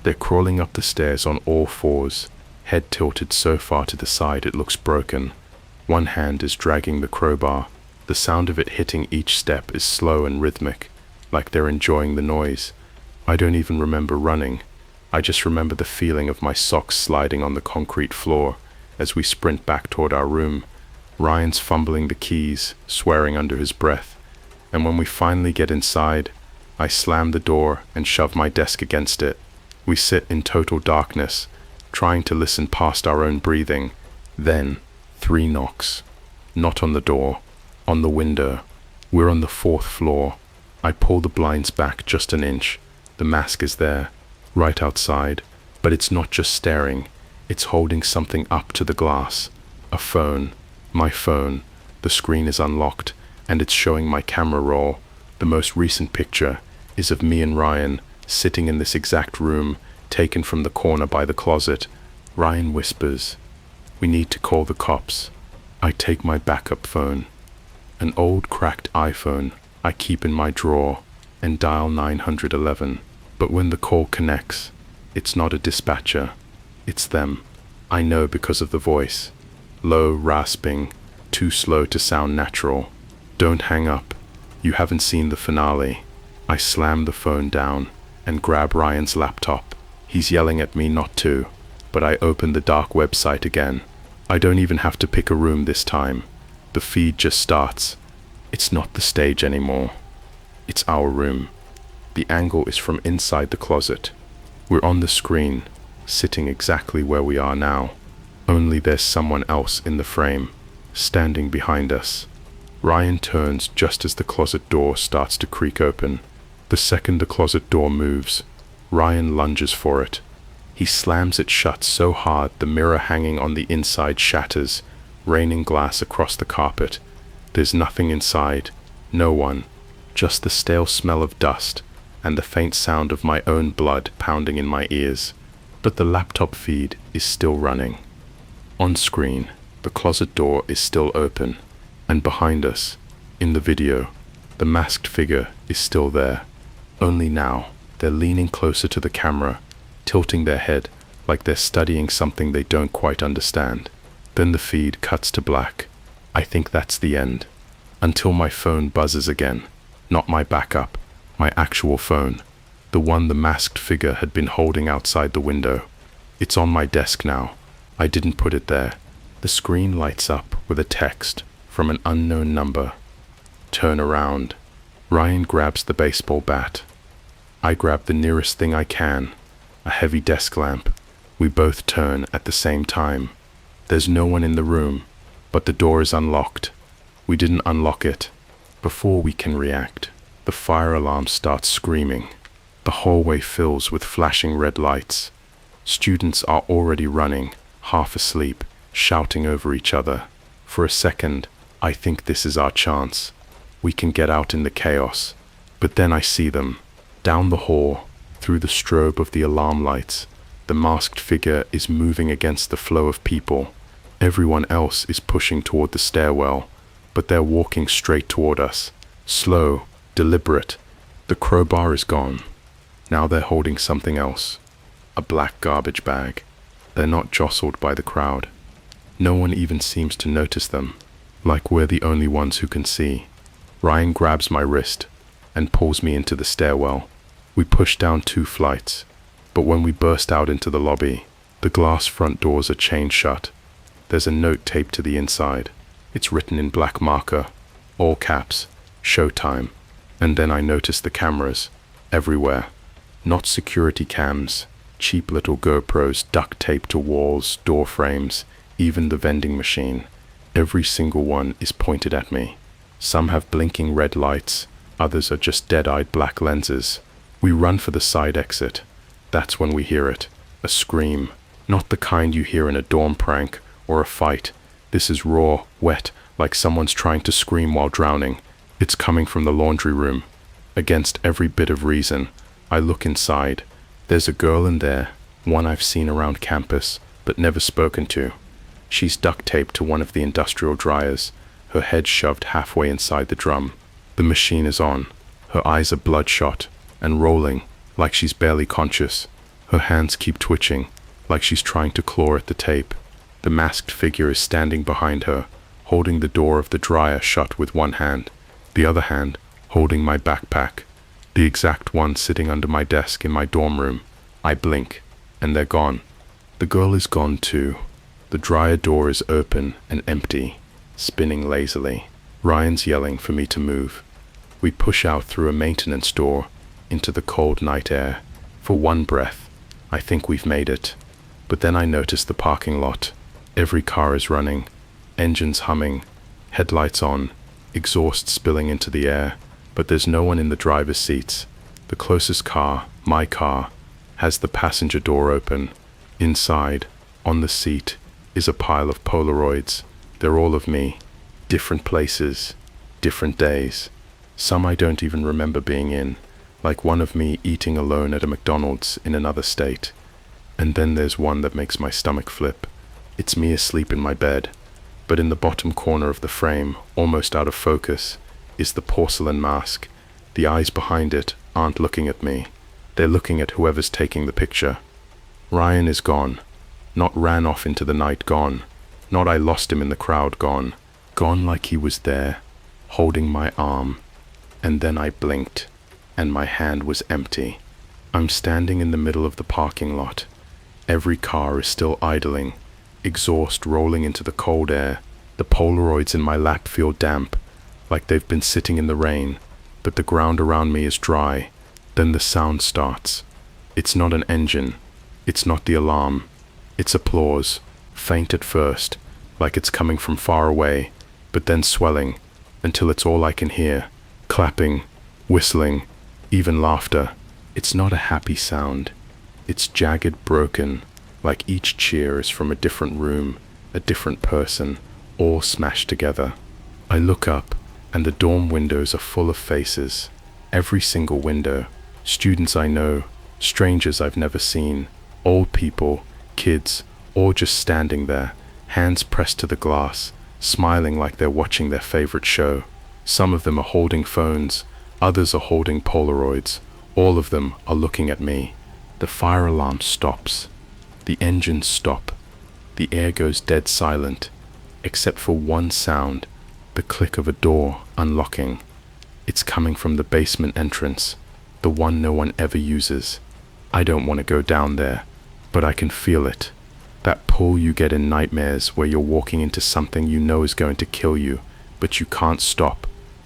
They're crawling up the stairs on all fours, head tilted so far to the side it looks broken. One hand is dragging the crowbar. The sound of it hitting each step is slow and rhythmic, like they're enjoying the noise. I don't even remember running. I just remember the feeling of my socks sliding on the concrete floor as we sprint back toward our room. Ryan's fumbling the keys, swearing under his breath. And when we finally get inside, I slam the door and shove my desk against it. We sit in total darkness, trying to listen past our own breathing. Then, 3 knocks. Not on the door, on the window. We're on the 4th floor. I pull the blinds back just an inch. The mask is there, right outside, but it's not just staring. It's holding something up to the glass. A phone. My phone. The screen is unlocked, and it's showing my camera roll. The most recent picture is of me and Ryan sitting in this exact room, taken from the corner by the closet. Ryan whispers, "We need to call the cops." I take my backup phone, an old cracked iPhone I keep in my drawer, and dial 911. But when the call connects, it's not a dispatcher. It's them. I know because of the voice. Low, rasping, too slow to sound natural. "Don't hang up. You haven't seen the finale." I slam the phone down and grab Ryan's laptop. He's yelling at me not to, but I open the dark website again. I don't even have to pick a room this time. The feed just starts. It's not the stage anymore. It's our room. The angle is from inside the closet. We're on the screen, sitting exactly where we are now. Only there's someone else in the frame, standing behind us. Ryan turns just as the closet door starts to creak open. The second the closet door moves, Ryan lunges for it. He slams it shut so hard the mirror hanging on the inside shatters, raining glass across the carpet. There's nothing inside, no one, just the stale smell of dust and the faint sound of my own blood pounding in my ears. But the laptop feed is still running. On screen, the closet door is still open, and behind us, in the video, the masked figure is still there. Only now, they're leaning closer to the camera, tilting their head like they're studying something they don't quite understand. Then the feed cuts to black. I think that's the end. Until my phone buzzes again. Not my backup, my actual phone. The one the masked figure had been holding outside the window. It's on my desk now. I didn't put it there. The screen lights up with a text from an unknown number. "Turn around." Ryan grabs the baseball bat. I grab the nearest thing I can, a heavy desk lamp. We both turn at the same time. There's no one in the room, but the door is unlocked. We didn't unlock it. Before we can react, the fire alarm starts screaming. The hallway fills with flashing red lights. Students are already running, half asleep, shouting over each other. For a second, I think this is our chance. We can get out in the chaos. But then I see them. Down the hall, through the strobe of the alarm lights, the masked figure is moving against the flow of people. Everyone else is pushing toward the stairwell, but they're walking straight toward us. Slow, deliberate. The crowbar is gone. Now they're holding something else. A black garbage bag. They're not jostled by the crowd. No one even seems to notice them, like we're the only ones who can see. Ryan grabs my wrist and pulls me into the stairwell. We push down 2 flights, but when we burst out into the lobby, the glass front doors are chained shut. There's a note taped to the inside. It's written in black marker, all caps, Showtime. And then I notice the cameras, everywhere. Not security cams, cheap little GoPros duct taped to walls, door frames, even the vending machine. Every single one is pointed at me. Some have blinking red lights, others are just dead-eyed black lenses. We run for the side exit. That's when we hear it. A scream. Not the kind you hear in a dorm prank or a fight. This is raw, wet, like someone's trying to scream while drowning. It's coming from the laundry room. Against every bit of reason, I look inside. There's a girl in there, one I've seen around campus, but never spoken to. She's duct taped to one of the industrial dryers, her head shoved halfway inside the drum. The machine is on. Her eyes are bloodshot and rolling, like she's barely conscious. Her hands keep twitching, like she's trying to claw at the tape. The masked figure is standing behind her, holding the door of the dryer shut with one hand, the other hand holding my backpack, the exact one sitting under my desk in my dorm room. I blink, and they're gone. The girl is gone too. The dryer door is open and empty, spinning lazily. Ryan's yelling for me to move. We push out through a maintenance door into the cold night air. For one breath, I think we've made it. But then I notice the parking lot. Every car is running, engines humming, headlights on, exhaust spilling into the air, but there's no one in the driver's seats. The closest car, my car, has the passenger door open. Inside, on the seat, is a pile of Polaroids. They're all of me. Different places, different days. Some I don't even remember being in, like one of me eating alone at a McDonald's in another state. And then there's one that makes my stomach flip. It's me asleep in my bed, but in the bottom corner of the frame, almost out of focus, is the porcelain mask. The eyes behind it aren't looking at me. They're looking at whoever's taking the picture. Ryan is gone. Not ran off into the night gone. Not I lost him in the crowd gone. Gone like he was there, holding my arm. And then I blinked, and my hand was empty. I'm standing in the middle of the parking lot. Every car is still idling, exhaust rolling into the cold air. The Polaroids in my lap feel damp, like they've been sitting in the rain, but the ground around me is dry. Then the sound starts. It's not an engine. It's not the alarm. It's applause, faint at first, like it's coming from far away, but then swelling, until it's all I can hear. Clapping, whistling, even laughter. It's not a happy sound. It's jagged, broken, like each cheer is from a different room, a different person, all smashed together. I look up, and the dorm windows are full of faces. Every single window. Students I know, strangers I've never seen, old people, kids, all just standing there, hands pressed to the glass, smiling like they're watching their favorite show. Some of them are holding phones, others are holding Polaroids. All of them are looking at me. The fire alarm stops. The engines stop. The air goes dead silent, except for one sound, the click of a door unlocking. It's coming from the basement entrance, the one no one ever uses. I don't want to go down there, but I can feel it. That pull you get in nightmares where you're walking into something you know is going to kill you, but you can't stop.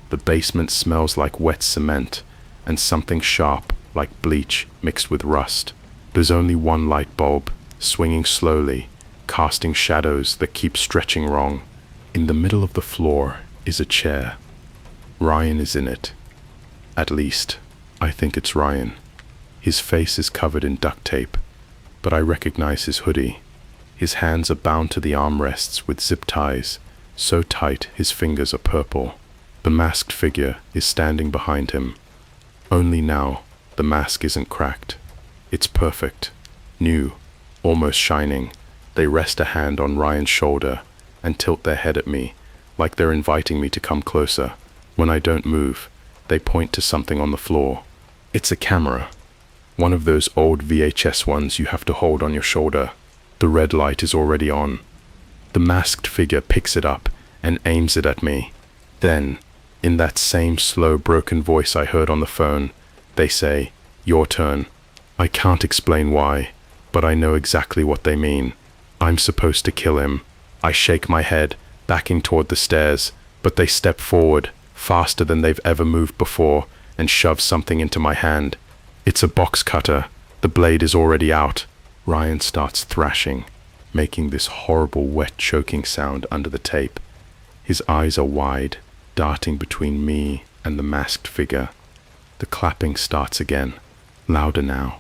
The basement smells like wet cement, and something sharp like bleach mixed with rust. There's only one light bulb, swinging slowly, casting shadows that keep stretching wrong. In the middle of the floor is a chair. Ryan is in it. At least, I think it's Ryan. His face is covered in duct tape, but I recognize his hoodie. His hands are bound to the armrests with zip ties, so tight his fingers are purple. The masked figure is standing behind him. Only now, the mask isn't cracked. It's perfect, new, almost shining. They rest a hand on Ryan's shoulder and tilt their head at me, like they're inviting me to come closer. When I don't move, they point to something on the floor. It's a camera. One of those old VHS ones you have to hold on your shoulder. The red light is already on. The masked figure picks it up and aims it at me. Then, in that same slow, broken voice I heard on the phone, they say, Your turn. I can't explain why, but I know exactly what they mean. I'm supposed to kill him. I shake my head, backing toward the stairs, but they step forward, faster than they've ever moved before, and shove something into my hand. It's a box cutter. The blade is already out. Ryan starts thrashing, making this horrible wet choking sound under the tape. His eyes are wide, darting between me and the masked figure. The clapping starts again, louder now.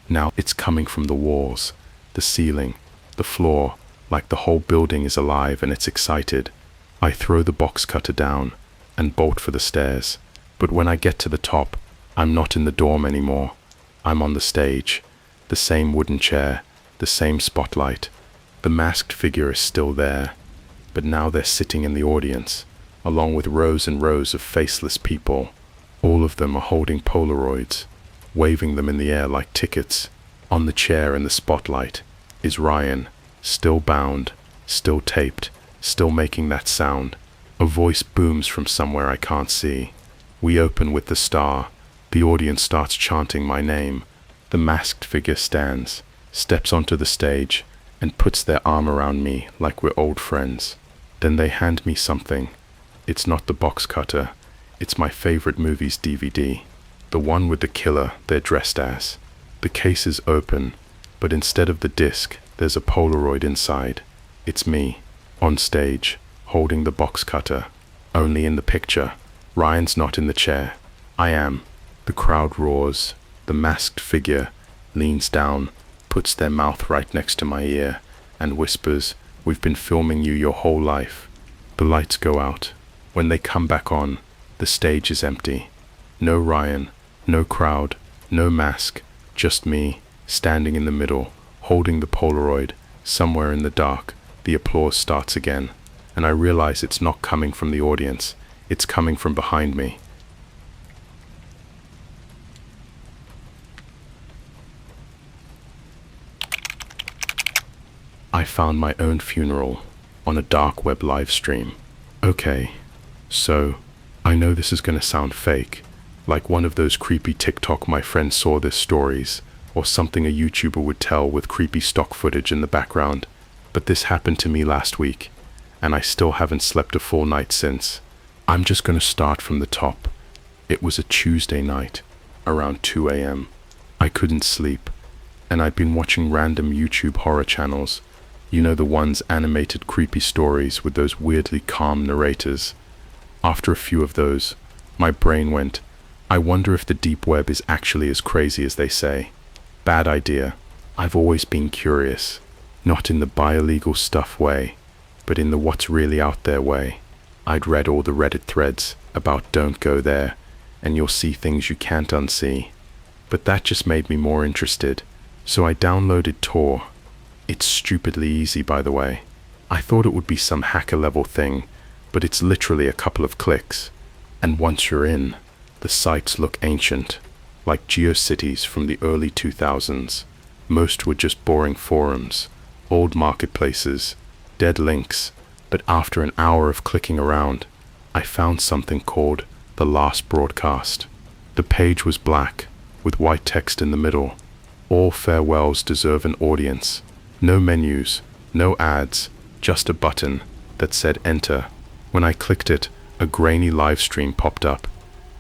Now it's coming from the walls, the ceiling, the floor, like the whole building is alive and it's excited. I throw the box cutter down and bolt for the stairs, but when I get to the top, I'm not in the dorm anymore. I'm on the stage, the same wooden chair, the same spotlight. The masked figure is still there, but now they're sitting in the audience, along with rows and rows of faceless people. All of them are holding Polaroids, waving them in the air like tickets. On the chair in the spotlight is Ryan, still bound, still taped, still making that sound. A voice booms from somewhere I can't see. We open with the star. The audience starts chanting my name. The masked figure stands, steps onto the stage, and puts their arm around me like we're old friends. Then they hand me something. It's not the box cutter. It's my favorite movie's DVD. The one with the killer they're dressed as. The case is open, but instead of the disc, there's a Polaroid inside. It's me, on stage, holding the box cutter. Only in the picture. Ryan's not in the chair. I am. The crowd roars. The masked figure leans down, puts their mouth right next to my ear, and whispers, "We've been filming you your whole life." The lights go out. When they come back on, the stage is empty. No Ryan, no crowd, no mask, just me, standing in the middle, holding the Polaroid. Somewhere in the dark, the applause starts again, and I realize it's not coming from the audience, it's coming from behind me. I found my own funeral on a dark web live stream. Okay, so I know this is gonna sound fake, like one of those creepy TikTok my friend saw this stories, or something a YouTuber would tell with creepy stock footage in the background, but this happened to me last week, and I still haven't slept a full night since. I'm just gonna start from the top. It was a Tuesday night, around 2 a.m. I couldn't sleep, and I'd been watching random YouTube horror channels. You know, the ones animated creepy stories with those weirdly calm narrators. After a few of those, my brain went, I wonder if the deep web is actually as crazy as they say. Bad idea. I've always been curious, not in the buy illegal stuff way, but in the what's really out there way. I'd read all the Reddit threads about don't go there, and you'll see things you can't unsee. But that just made me more interested, so I downloaded Tor. It's stupidly easy, by the way. I thought it would be some hacker level thing, but it's literally a couple of clicks. And once you're in, the sites look ancient, like GeoCities from the early 2000s. Most were just boring forums, old marketplaces, dead links, but after an hour of clicking around, I found something called The Last Broadcast. The page was black, with white text in the middle. All farewells deserve an audience. No menus, no ads, just a button that said enter. When I clicked it, a grainy live stream popped up.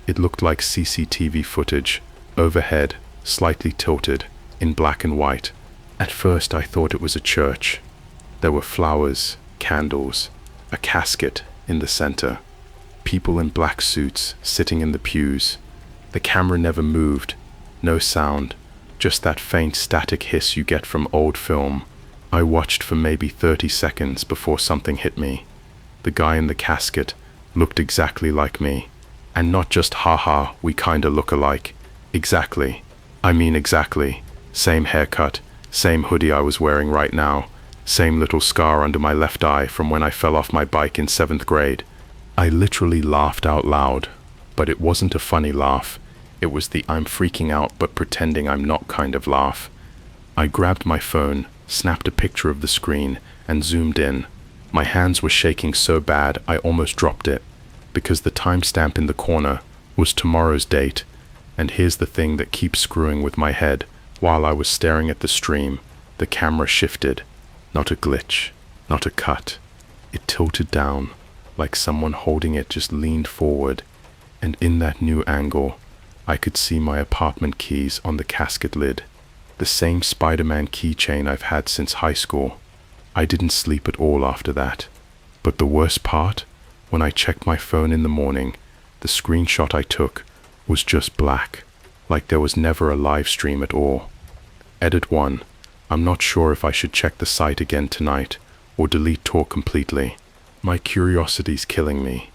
It looked like CCTV footage, overhead, slightly tilted, in black and white. At first I thought it was a church. There were flowers, candles, a casket in the center. People in black suits sitting in the pews. The camera never moved, no sound, just that faint static hiss you get from old film. I watched for maybe 30 seconds before something hit me. The guy in the casket looked exactly like me. And not just haha, we kinda look alike. Exactly. I mean exactly. Same haircut, same hoodie I was wearing right now, same little scar under my left eye from when I fell off my bike in 7th grade. I literally laughed out loud, but it wasn't a funny laugh. It was the I'm freaking out but pretending I'm not kind of laugh. I grabbed my phone, snapped a picture of the screen, and zoomed in. My hands were shaking so bad I almost dropped it, because the timestamp in the corner was tomorrow's date, And here's the thing that keeps screwing with my head. While I was staring at the stream, the camera shifted. Not a glitch, not a cut. It tilted down, like someone holding it just leaned forward. And in that new angle, I could see my apartment keys on the casket lid. The same Spider-Man keychain I've had since high school. I didn't sleep at all after that. But the worst part, when I checked my phone in the morning, the screenshot I took was just black, like there was never a live stream at all. Edit 1. I'm not sure if I should check the site again tonight or delete Tor completely. My curiosity's killing me,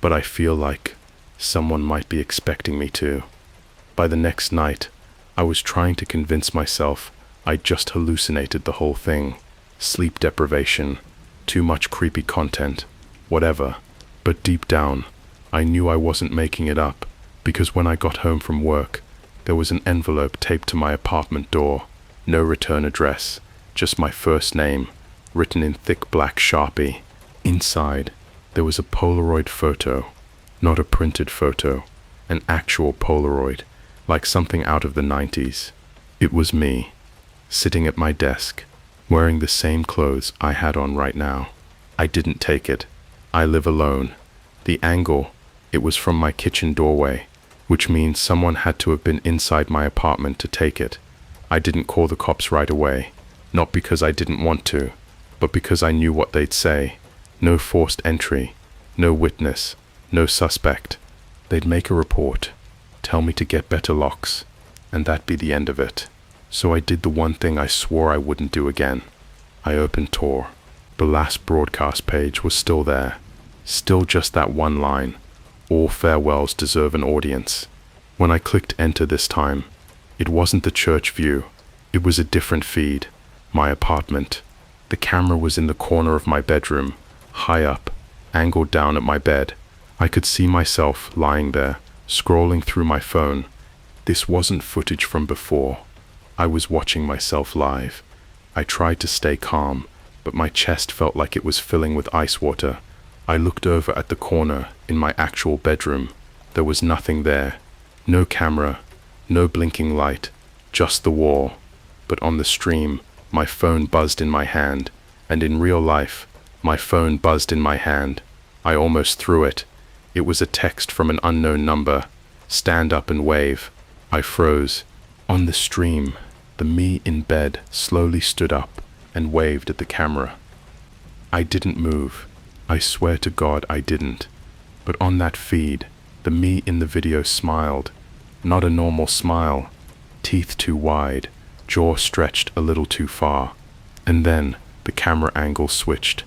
but I feel like someone might be expecting me to. By the next night, I was trying to convince myself I just hallucinated the whole thing. Sleep deprivation, too much creepy content, whatever. But deep down, I knew I wasn't making it up, because when I got home from work, there was an envelope taped to my apartment door. No return address, just my first name, written in thick black Sharpie. Inside, there was a Polaroid photo, not a printed photo, an actual Polaroid, like something out of the 90s. It was me, sitting at my desk, wearing the same clothes I had on right now. I didn't take it. I live alone. The angle, it was from my kitchen doorway, which means someone had to have been inside my apartment to take it. I didn't call the cops right away, not because I didn't want to, but because I knew what they'd say. No forced entry, no witness, no suspect. They'd make a report, tell me to get better locks, and that'd be the end of it. So I did the one thing I swore I wouldn't do again. I opened Tor. The last broadcast page was still there. Still just that one line. All farewells deserve an audience. When I clicked enter this time, it wasn't the church view. It was a different feed. My apartment. The camera was in the corner of my bedroom, high up, angled down at my bed. I could see myself lying there, scrolling through my phone. This wasn't footage from before. I was watching myself live. I tried to stay calm, but my chest felt like it was filling with ice water. I looked over at the corner in my actual bedroom. There was nothing there. No camera, no blinking light, just the wall. But on the stream, my phone buzzed in my hand, and in real life, my phone buzzed in my hand. I almost threw it. It was a text from an unknown number. Stand up and wave. I froze. On the stream, the me in bed slowly stood up and waved at the camera. I didn't move. I swear to God I didn't. But on that feed, the me in the video smiled. Not a normal smile. Teeth too wide, jaw stretched a little too far. And then the camera angle switched.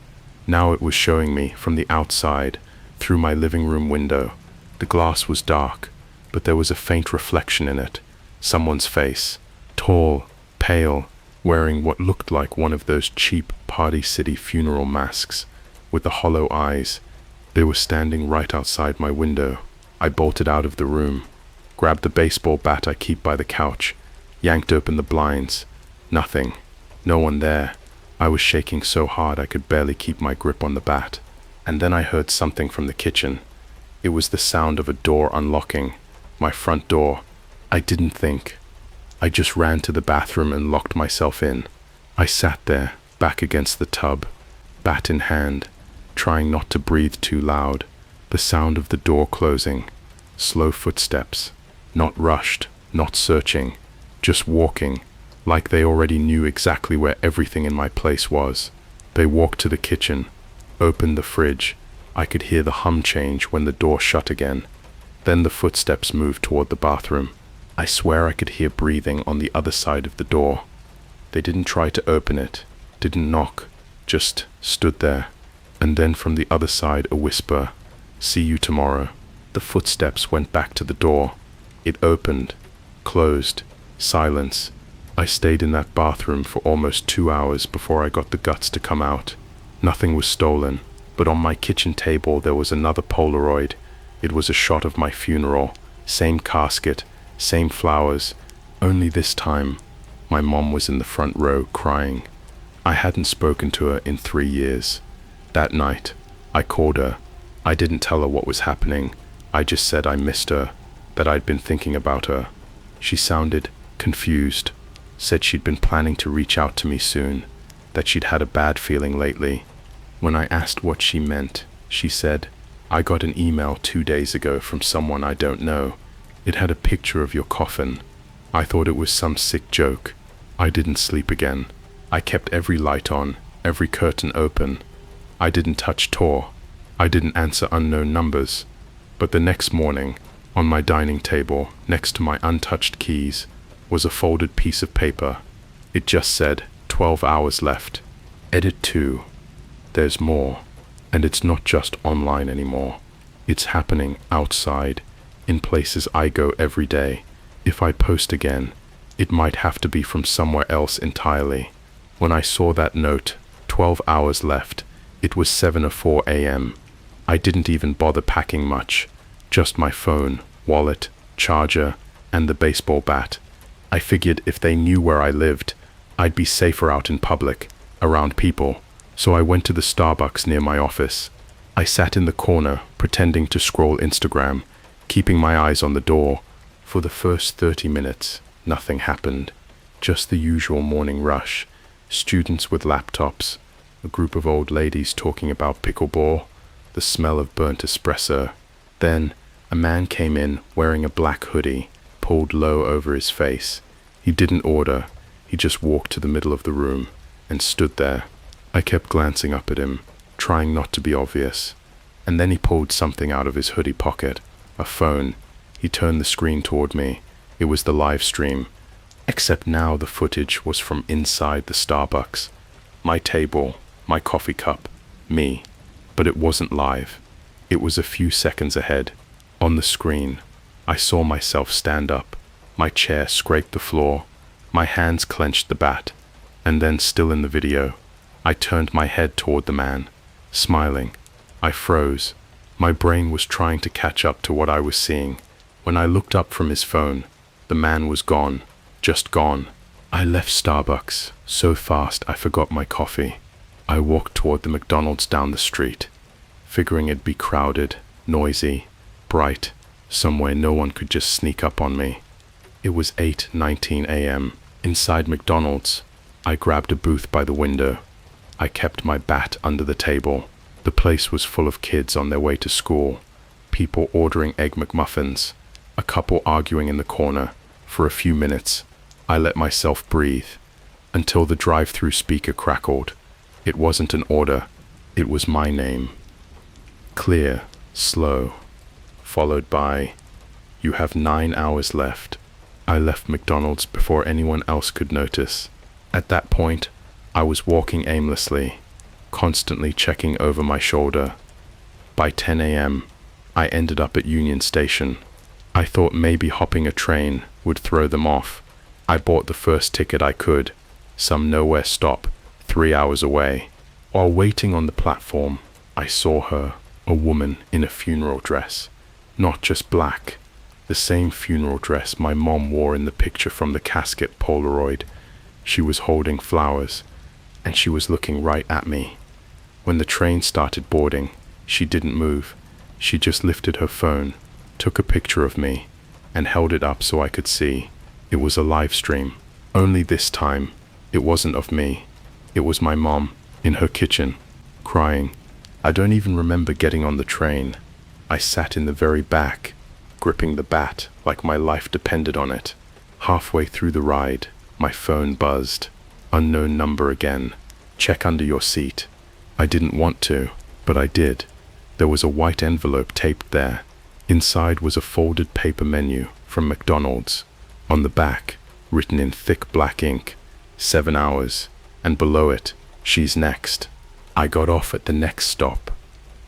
Now it was showing me from the outside, through my living room window. The glass was dark, but there was a faint reflection in it. Someone's face. Tall, pale, wearing what looked like one of those cheap Party City funeral masks, with the hollow eyes. They were standing right outside my window. I bolted out of the room, grabbed the baseball bat I keep by the couch, yanked open the blinds. Nothing. No one there. I was shaking so hard I could barely keep my grip on the bat. And then I heard something from the kitchen. It was the sound of a door unlocking. My front door. I didn't think. I just ran to the bathroom and locked myself in. I sat there, back against the tub, bat in hand, trying not to breathe too loud. The sound of the door closing. Slow footsteps. Not rushed, not searching, just walking, like they already knew exactly where everything in my place was. They walked to the kitchen, opened the fridge. I could hear the hum change when the door shut again. Then the footsteps moved toward the bathroom. I swear I could hear breathing on the other side of the door. They didn't try to open it, didn't knock, just stood there. And then from the other side a whisper, "See you tomorrow." The footsteps went back to the door. It opened, closed, silence. I stayed in that bathroom for almost 2 hours before I got the guts to come out. Nothing was stolen, but on my kitchen table there was another Polaroid. It was a shot of my funeral, same casket, same flowers, only this time, my mom was in the front row crying. I hadn't spoken to her in 3 years. That night, I called her. I didn't tell her what was happening. I just said I missed her. that I'd been thinking about her. She sounded confused, said she'd been planning to reach out to me soon, that she'd had a bad feeling lately. When I asked what she meant, she said, "I got an email 2 days ago from someone I don't know. It had a picture of your coffin. I thought it was some sick joke. I didn't sleep again. I kept every light on, every curtain open. I didn't touch Tor. I didn't answer unknown numbers. But the next morning, on my dining table, next to my untouched keys, was a folded piece of paper. It just said, 12 hours left. Edit 2. There's more. And it's not just online anymore. It's happening outside, in places I go every day. If I post again, it might have to be from somewhere else entirely." When I saw that note, 12 hours left, it was 7:04 a.m. I didn't even bother packing much, just my phone, wallet, charger, and the baseball bat. I figured if they knew where I lived, I'd be safer out in public, around people, so I went to the Starbucks near my office. I sat in the corner, pretending to scroll Instagram, keeping my eyes on the door. For the first 30 minutes, nothing happened. Just the usual morning rush. Students with laptops, a group of old ladies talking about pickleball, the smell of burnt espresso. Then, a man came in wearing a black hoodie, pulled low over his face. He didn't order, he just walked to the middle of the room and stood there. I kept glancing up at him, trying not to be obvious. And then he pulled something out of his hoodie pocket, a phone. He turned the screen toward me. It was the live stream. Except now the footage was from inside the Starbucks. My table, my coffee cup, me. But it wasn't live. It was a few seconds ahead. On the screen, I saw myself stand up. My chair scraped the floor. My hands clenched the bat. And then, still in the video, I turned my head toward the man, smiling. I froze. My brain was trying to catch up to what I was seeing. When I looked up from his phone, the man was gone. Just gone. I left Starbucks so fast I forgot my coffee. I walked toward the McDonald's down the street, figuring it'd be crowded, noisy, bright, somewhere no one could just sneak up on me. It was 8:19 a.m. Inside McDonald's, I grabbed a booth by the window. I kept my bat under the table. The place was full of kids on their way to school, people ordering Egg McMuffins, a couple arguing in the corner. For a few minutes, I let myself breathe, until the drive-through speaker crackled. It wasn't an order, it was my name. Clear, slow, followed by, "You have 9 hours left." I left McDonald's before anyone else could notice. At that point, I was walking aimlessly, constantly checking over my shoulder. By 10 a.m., I ended up at Union Station. I thought maybe hopping a train would throw them off. I bought the first ticket I could, some nowhere stop, 3 hours away. While waiting on the platform, I saw her, a woman in a funeral dress. Not just black, the same funeral dress my mom wore in the picture from the casket Polaroid. She was holding flowers, and she was looking right at me. When the train started boarding, she didn't move. She just lifted her phone, took a picture of me, and held it up so I could see. It was a live stream. Only this time, it wasn't of me. It was my mom, in her kitchen, crying. I don't even remember getting on the train. I sat in the very back, gripping the bat like my life depended on it. Halfway through the ride, my phone buzzed. Unknown number again. Check under your seat. I didn't want to, but I did. There was a white envelope taped there. Inside was a folded paper menu from McDonald's. On the back, written in thick black ink, 7 hours, and below it, "She's next." I got off at the next stop,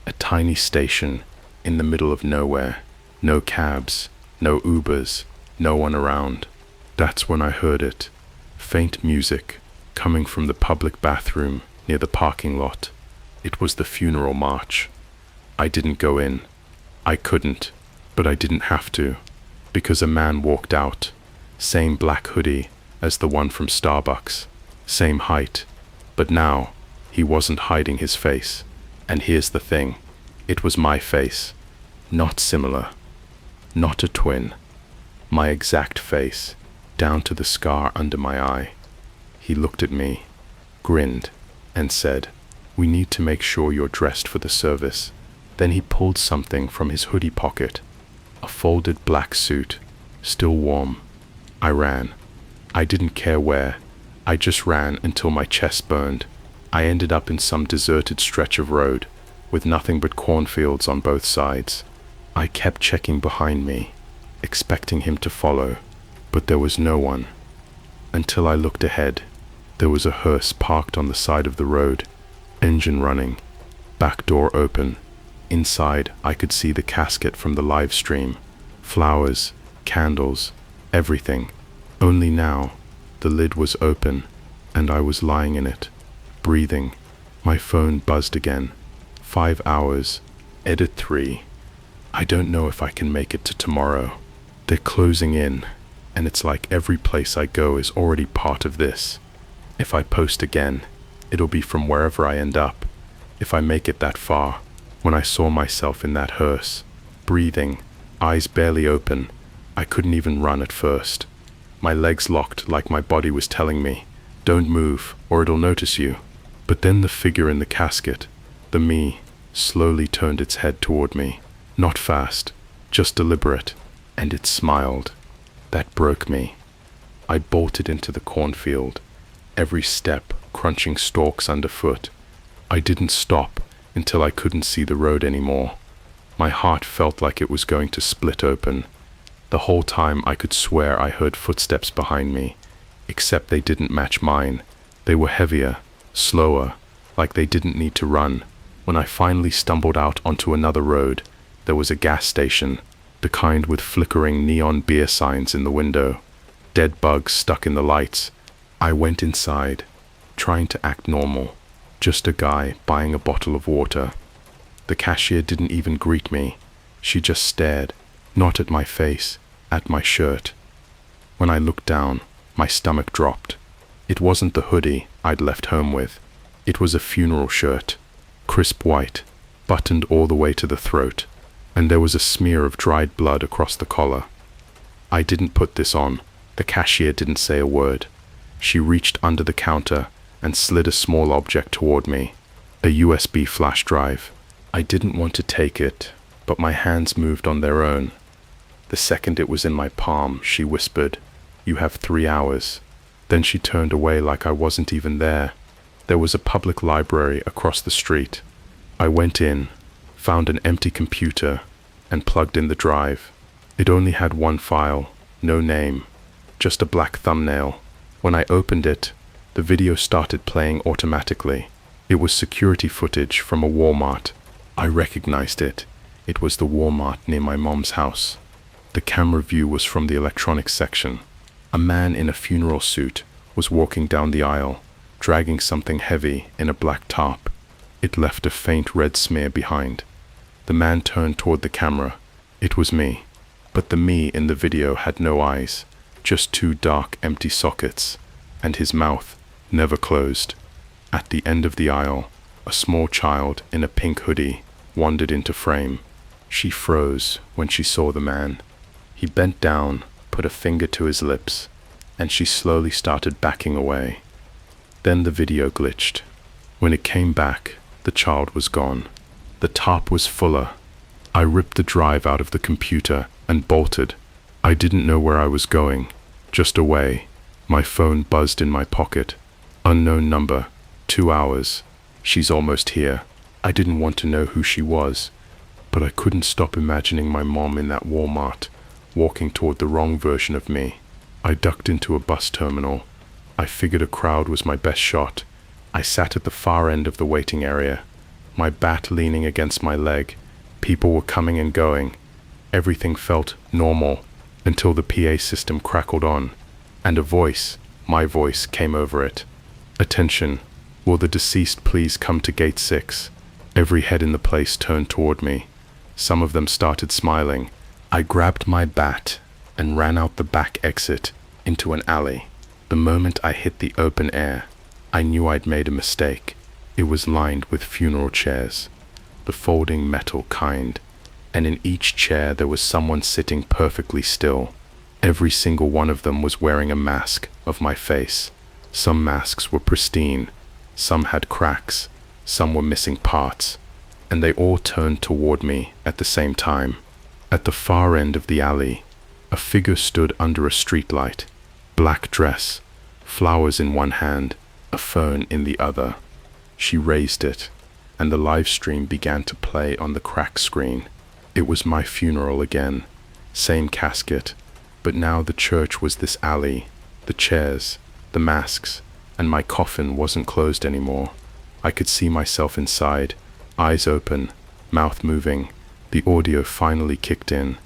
a tiny station in the middle of nowhere. No cabs, no Ubers, no one around. That's when I heard it. Faint music, coming from the public bathroom near the parking lot. It was the funeral march. I didn't go in. I couldn't, but I didn't have to, because a man walked out. Same black hoodie as the one from Starbucks. Same height. But now, he wasn't hiding his face. And here's the thing. It was my face. Not similar. not a twin. My exact face, down to the scar under my eye. He looked at me, grinned, and said, "We need to make sure you're dressed for the service." Then he pulled something from his hoodie pocket, a folded black suit, still warm. I ran. I didn't care where. I just ran until my chest burned. I ended up in some deserted stretch of road, with nothing but cornfields on both sides. I kept checking behind me, expecting him to follow, but there was no one. Until I looked ahead, there was a hearse parked on the side of the road, engine running, back door open. Inside, I could see the casket from the live stream, flowers, candles, everything. Only now, the lid was open, and I was lying in it, breathing. My phone buzzed again. 5 hours. Edit 3. I don't know if I can make it to tomorrow. They're closing in, and it's like every place I go is already part of this. If I post again, it'll be from wherever I end up, if I make it that far. When I saw myself in that hearse, breathing, eyes barely open, I couldn't even run at first. My legs locked like my body was telling me, "Don't move, or it'll notice you." But then the figure in the casket, the me, slowly turned its head toward me. Not fast, just deliberate, and it smiled. That broke me. I bolted into the cornfield, every step crunching stalks underfoot. I didn't stop until I couldn't see the road anymore. My heart felt like it was going to split open. The whole time I could swear I heard footsteps behind me, except they didn't match mine. They were heavier, slower, like they didn't need to run. When I finally stumbled out onto another road, there was a gas station, the kind with flickering neon beer signs in the window, dead bugs stuck in the lights. I went inside, trying to act normal, just a guy buying a bottle of water. The cashier didn't even greet me. She just stared, not at my face, at my shirt. When I looked down, my stomach dropped. It wasn't the hoodie I'd left home with. It was a funeral shirt, crisp white, buttoned all the way to the throat, and there was a smear of dried blood across the collar. I didn't put this on. The cashier didn't say a word. She reached under the counter and slid a small object toward me, a USB flash drive. I didn't want to take it, but my hands moved on their own. The second it was in my palm, she whispered, "You have 3 hours." Then she turned away like I wasn't even there. There was a public library across the street. I went in, found an empty computer, and plugged in the drive. It only had one file, no name, just a black thumbnail. When I opened it, the video started playing automatically. It was security footage from a Walmart. I recognized it. It was the Walmart near my mom's house. The camera view was from the electronics section. A man in a funeral suit was walking down the aisle, dragging something heavy in a black tarp. It left a faint red smear behind. The man turned toward the camera. It was me. But the me in the video had no eyes, just 2 dark, empty sockets, and his mouth never closed. At the end of the aisle, a small child in a pink hoodie wandered into frame. She froze when she saw the man. He bent down, put a finger to his lips, and she slowly started backing away. Then the video glitched. When it came back, the child was gone. The tarp was fuller. I ripped the drive out of the computer and bolted. I didn't know where I was going, just away. My phone buzzed in my pocket. Unknown number, 2 hours. She's almost here. I didn't want to know who she was, but I couldn't stop imagining my mom in that Walmart, walking toward the wrong version of me. I ducked into a bus terminal. I figured a crowd was my best shot. I sat at the far end of the waiting area, my bat leaning against my leg. People were coming and going. Everything felt normal until the PA system crackled on, and a voice, my voice, came over it. "Attention, will the deceased please come to gate 6? Every head in the place turned toward me. Some of them started smiling. I grabbed my bat and ran out the back exit into an alley. The moment I hit the open air, I knew I'd made a mistake. It was lined with funeral chairs, the folding metal kind, and in each chair there was someone sitting perfectly still. Every single one of them was wearing a mask of my face. Some masks were pristine, some had cracks, some were missing parts, and they all turned toward me at the same time. At the far end of the alley, a figure stood under a streetlight, black dress, flowers in one hand, a phone in the other. She raised it, and the live stream began to play on the cracked screen. It was my funeral again, same casket, but now the church was this alley, the chairs, the masks, and my coffin wasn't closed anymore. I could see myself inside, eyes open, mouth moving. The audio finally kicked in.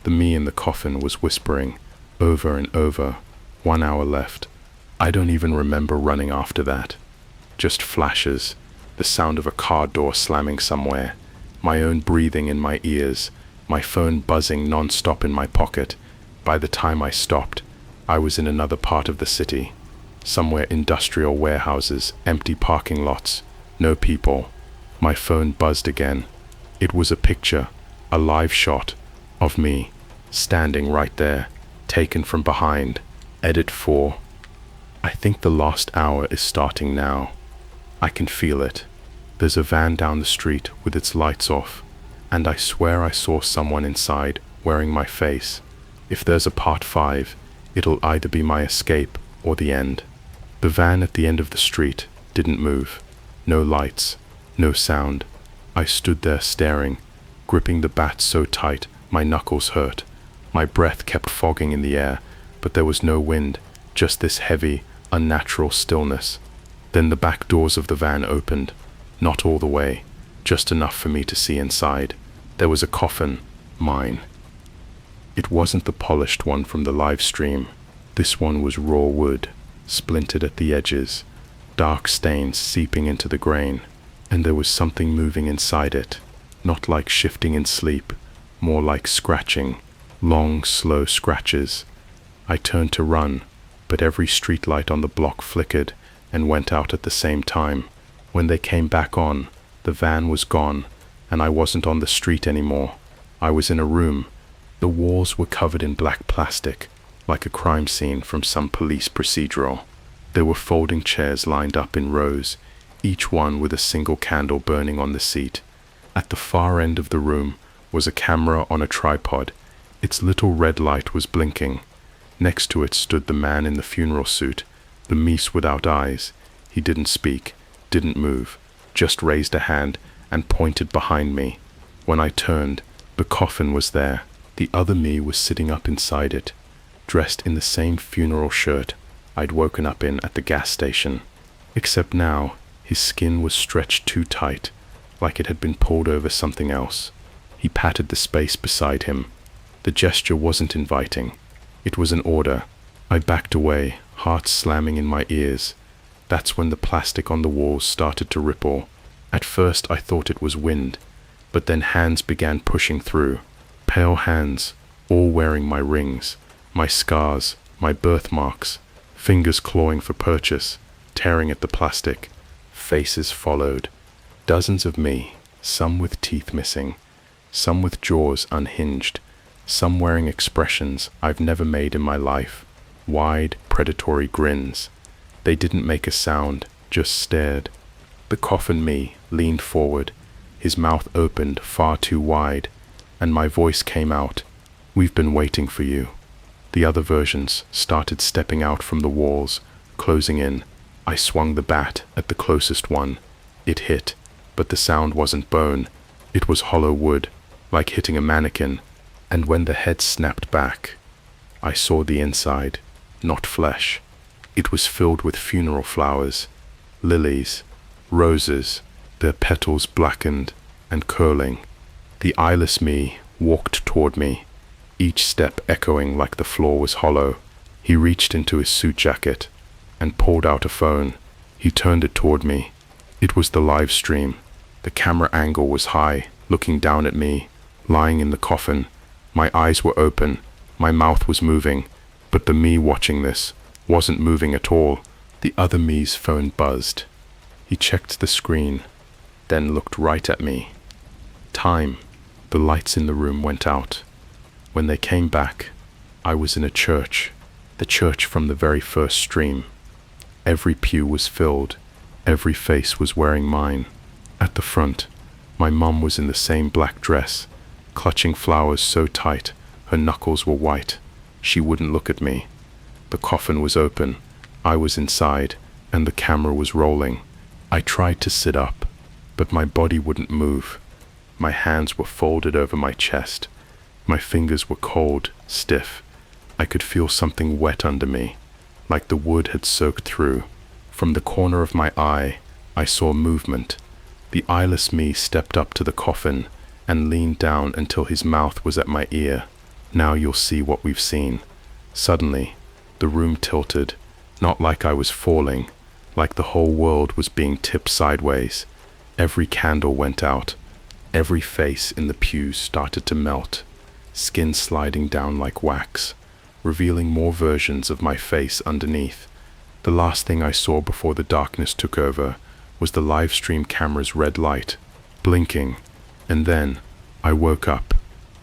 The me in the coffin was whispering, over and over, 1 hour left. I don't even remember running after that. Just flashes, the sound of a car door slamming somewhere, my own breathing in my ears, my phone buzzing non-stop in my pocket. By the time I stopped, I was in another part of the city. Somewhere industrial warehouses, empty parking lots, no people. My phone buzzed again. It was a picture, a live shot, of me, standing right there, taken from behind. Edit 4. I think the last hour is starting now. I can feel it. There's a van down the street with its lights off, and I swear I saw someone inside wearing my face. If there's a part 5, it'll either be my escape or the end. The van at the end of the street didn't move. No lights, no sound. I stood there staring, gripping the bat so tight my knuckles hurt. My breath kept fogging in the air, but there was no wind, just this heavy, unnatural stillness. Then the back doors of the van opened, not all the way, just enough for me to see inside. There was a coffin, mine. It wasn't the polished one from the live stream. This one was raw wood, splintered at the edges, dark stains seeping into the grain, and there was something moving inside it, not like shifting in sleep, more like scratching, long, slow scratches. I turned to run, but every streetlight on the block flickered and went out at the same time. When they came back on, the van was gone, and I wasn't on the street anymore. I was in a room. The walls were covered in black plastic, like a crime scene from some police procedural. There were folding chairs lined up in rows, each one with a single candle burning on the seat. At the far end of the room was a camera on a tripod. Its little red light was blinking. Next to it stood the man in the funeral suit, the meese without eyes. He didn't speak, didn't move, just raised a hand and pointed behind me. When I turned, the coffin was there. The other me was sitting up inside it, dressed in the same funeral shirt I'd woken up in at the gas station. Except now, his skin was stretched too tight, like it had been pulled over something else. He patted the space beside him. The gesture wasn't inviting. It was an order. I backed away, heart slamming in my ears. That's when the plastic on the walls started to ripple. At first I thought it was wind, but then hands began pushing through. Pale hands, all wearing my rings, my scars, my birthmarks, fingers clawing for purchase, tearing at the plastic. Faces followed. Dozens of me, some with teeth missing, some with jaws unhinged, some wearing expressions I've never made in my life, wide, predatory grins. They didn't make a sound, just stared. The coffin me leaned forward, his mouth opened far too wide, and my voice came out. "We've been waiting for you." The other versions started stepping out from the walls, closing in. I swung the bat at the closest one. It hit, but the sound wasn't bone. It was hollow wood, like hitting a mannequin. And when the head snapped back, I saw the inside, not flesh. It was filled with funeral flowers, lilies, roses, their petals blackened and curling. The eyeless me walked toward me, each step echoing like the floor was hollow. He reached into his suit jacket and pulled out a phone. He turned it toward me. It was the live stream. The camera angle was high, looking down at me, lying in the coffin. My eyes were open, my mouth was moving, but the me watching this wasn't moving at all. The other me's phone buzzed. He checked the screen, then looked right at me. Time. The lights in the room went out. When they came back, I was in a church, the church from the very first stream. Every pew was filled, every face was wearing mine. At the front, my mum was in the same black dress, clutching flowers so tight her knuckles were white. She wouldn't look at me. The coffin was open, I was inside, and the camera was rolling. I tried to sit up, but my body wouldn't move. My hands were folded over my chest. My fingers were cold, stiff. I could feel something wet under me, like the wood had soaked through. From the corner of my eye, I saw movement. The eyeless me stepped up to the coffin and leaned down until his mouth was at my ear. Now you'll see what we've seen. Suddenly, the room tilted, not like I was falling, like the whole world was being tipped sideways. Every candle went out. Every face in the pews started to melt, skin sliding down like wax, revealing more versions of my face underneath. The last thing I saw before the darkness took over was the live stream camera's red light, blinking, and then I woke up.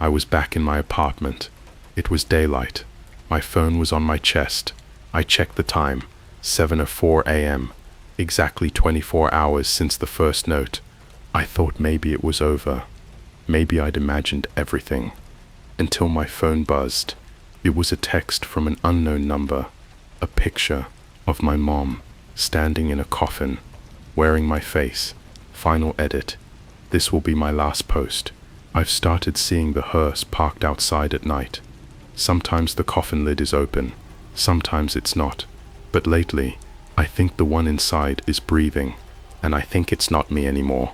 I was back in my apartment. It was daylight. My phone was on my chest. I checked the time, 7:04 a.m., exactly 24 hours since the first note. I thought maybe it was over. Maybe I'd imagined everything. Until my phone buzzed. It was a text from an unknown number, a picture of my mom standing in a coffin, wearing my face. Final edit. This will be my last post. I've started seeing the hearse parked outside at night. Sometimes the coffin lid is open, sometimes it's not. But lately, I think the one inside is breathing, and I think it's not me anymore.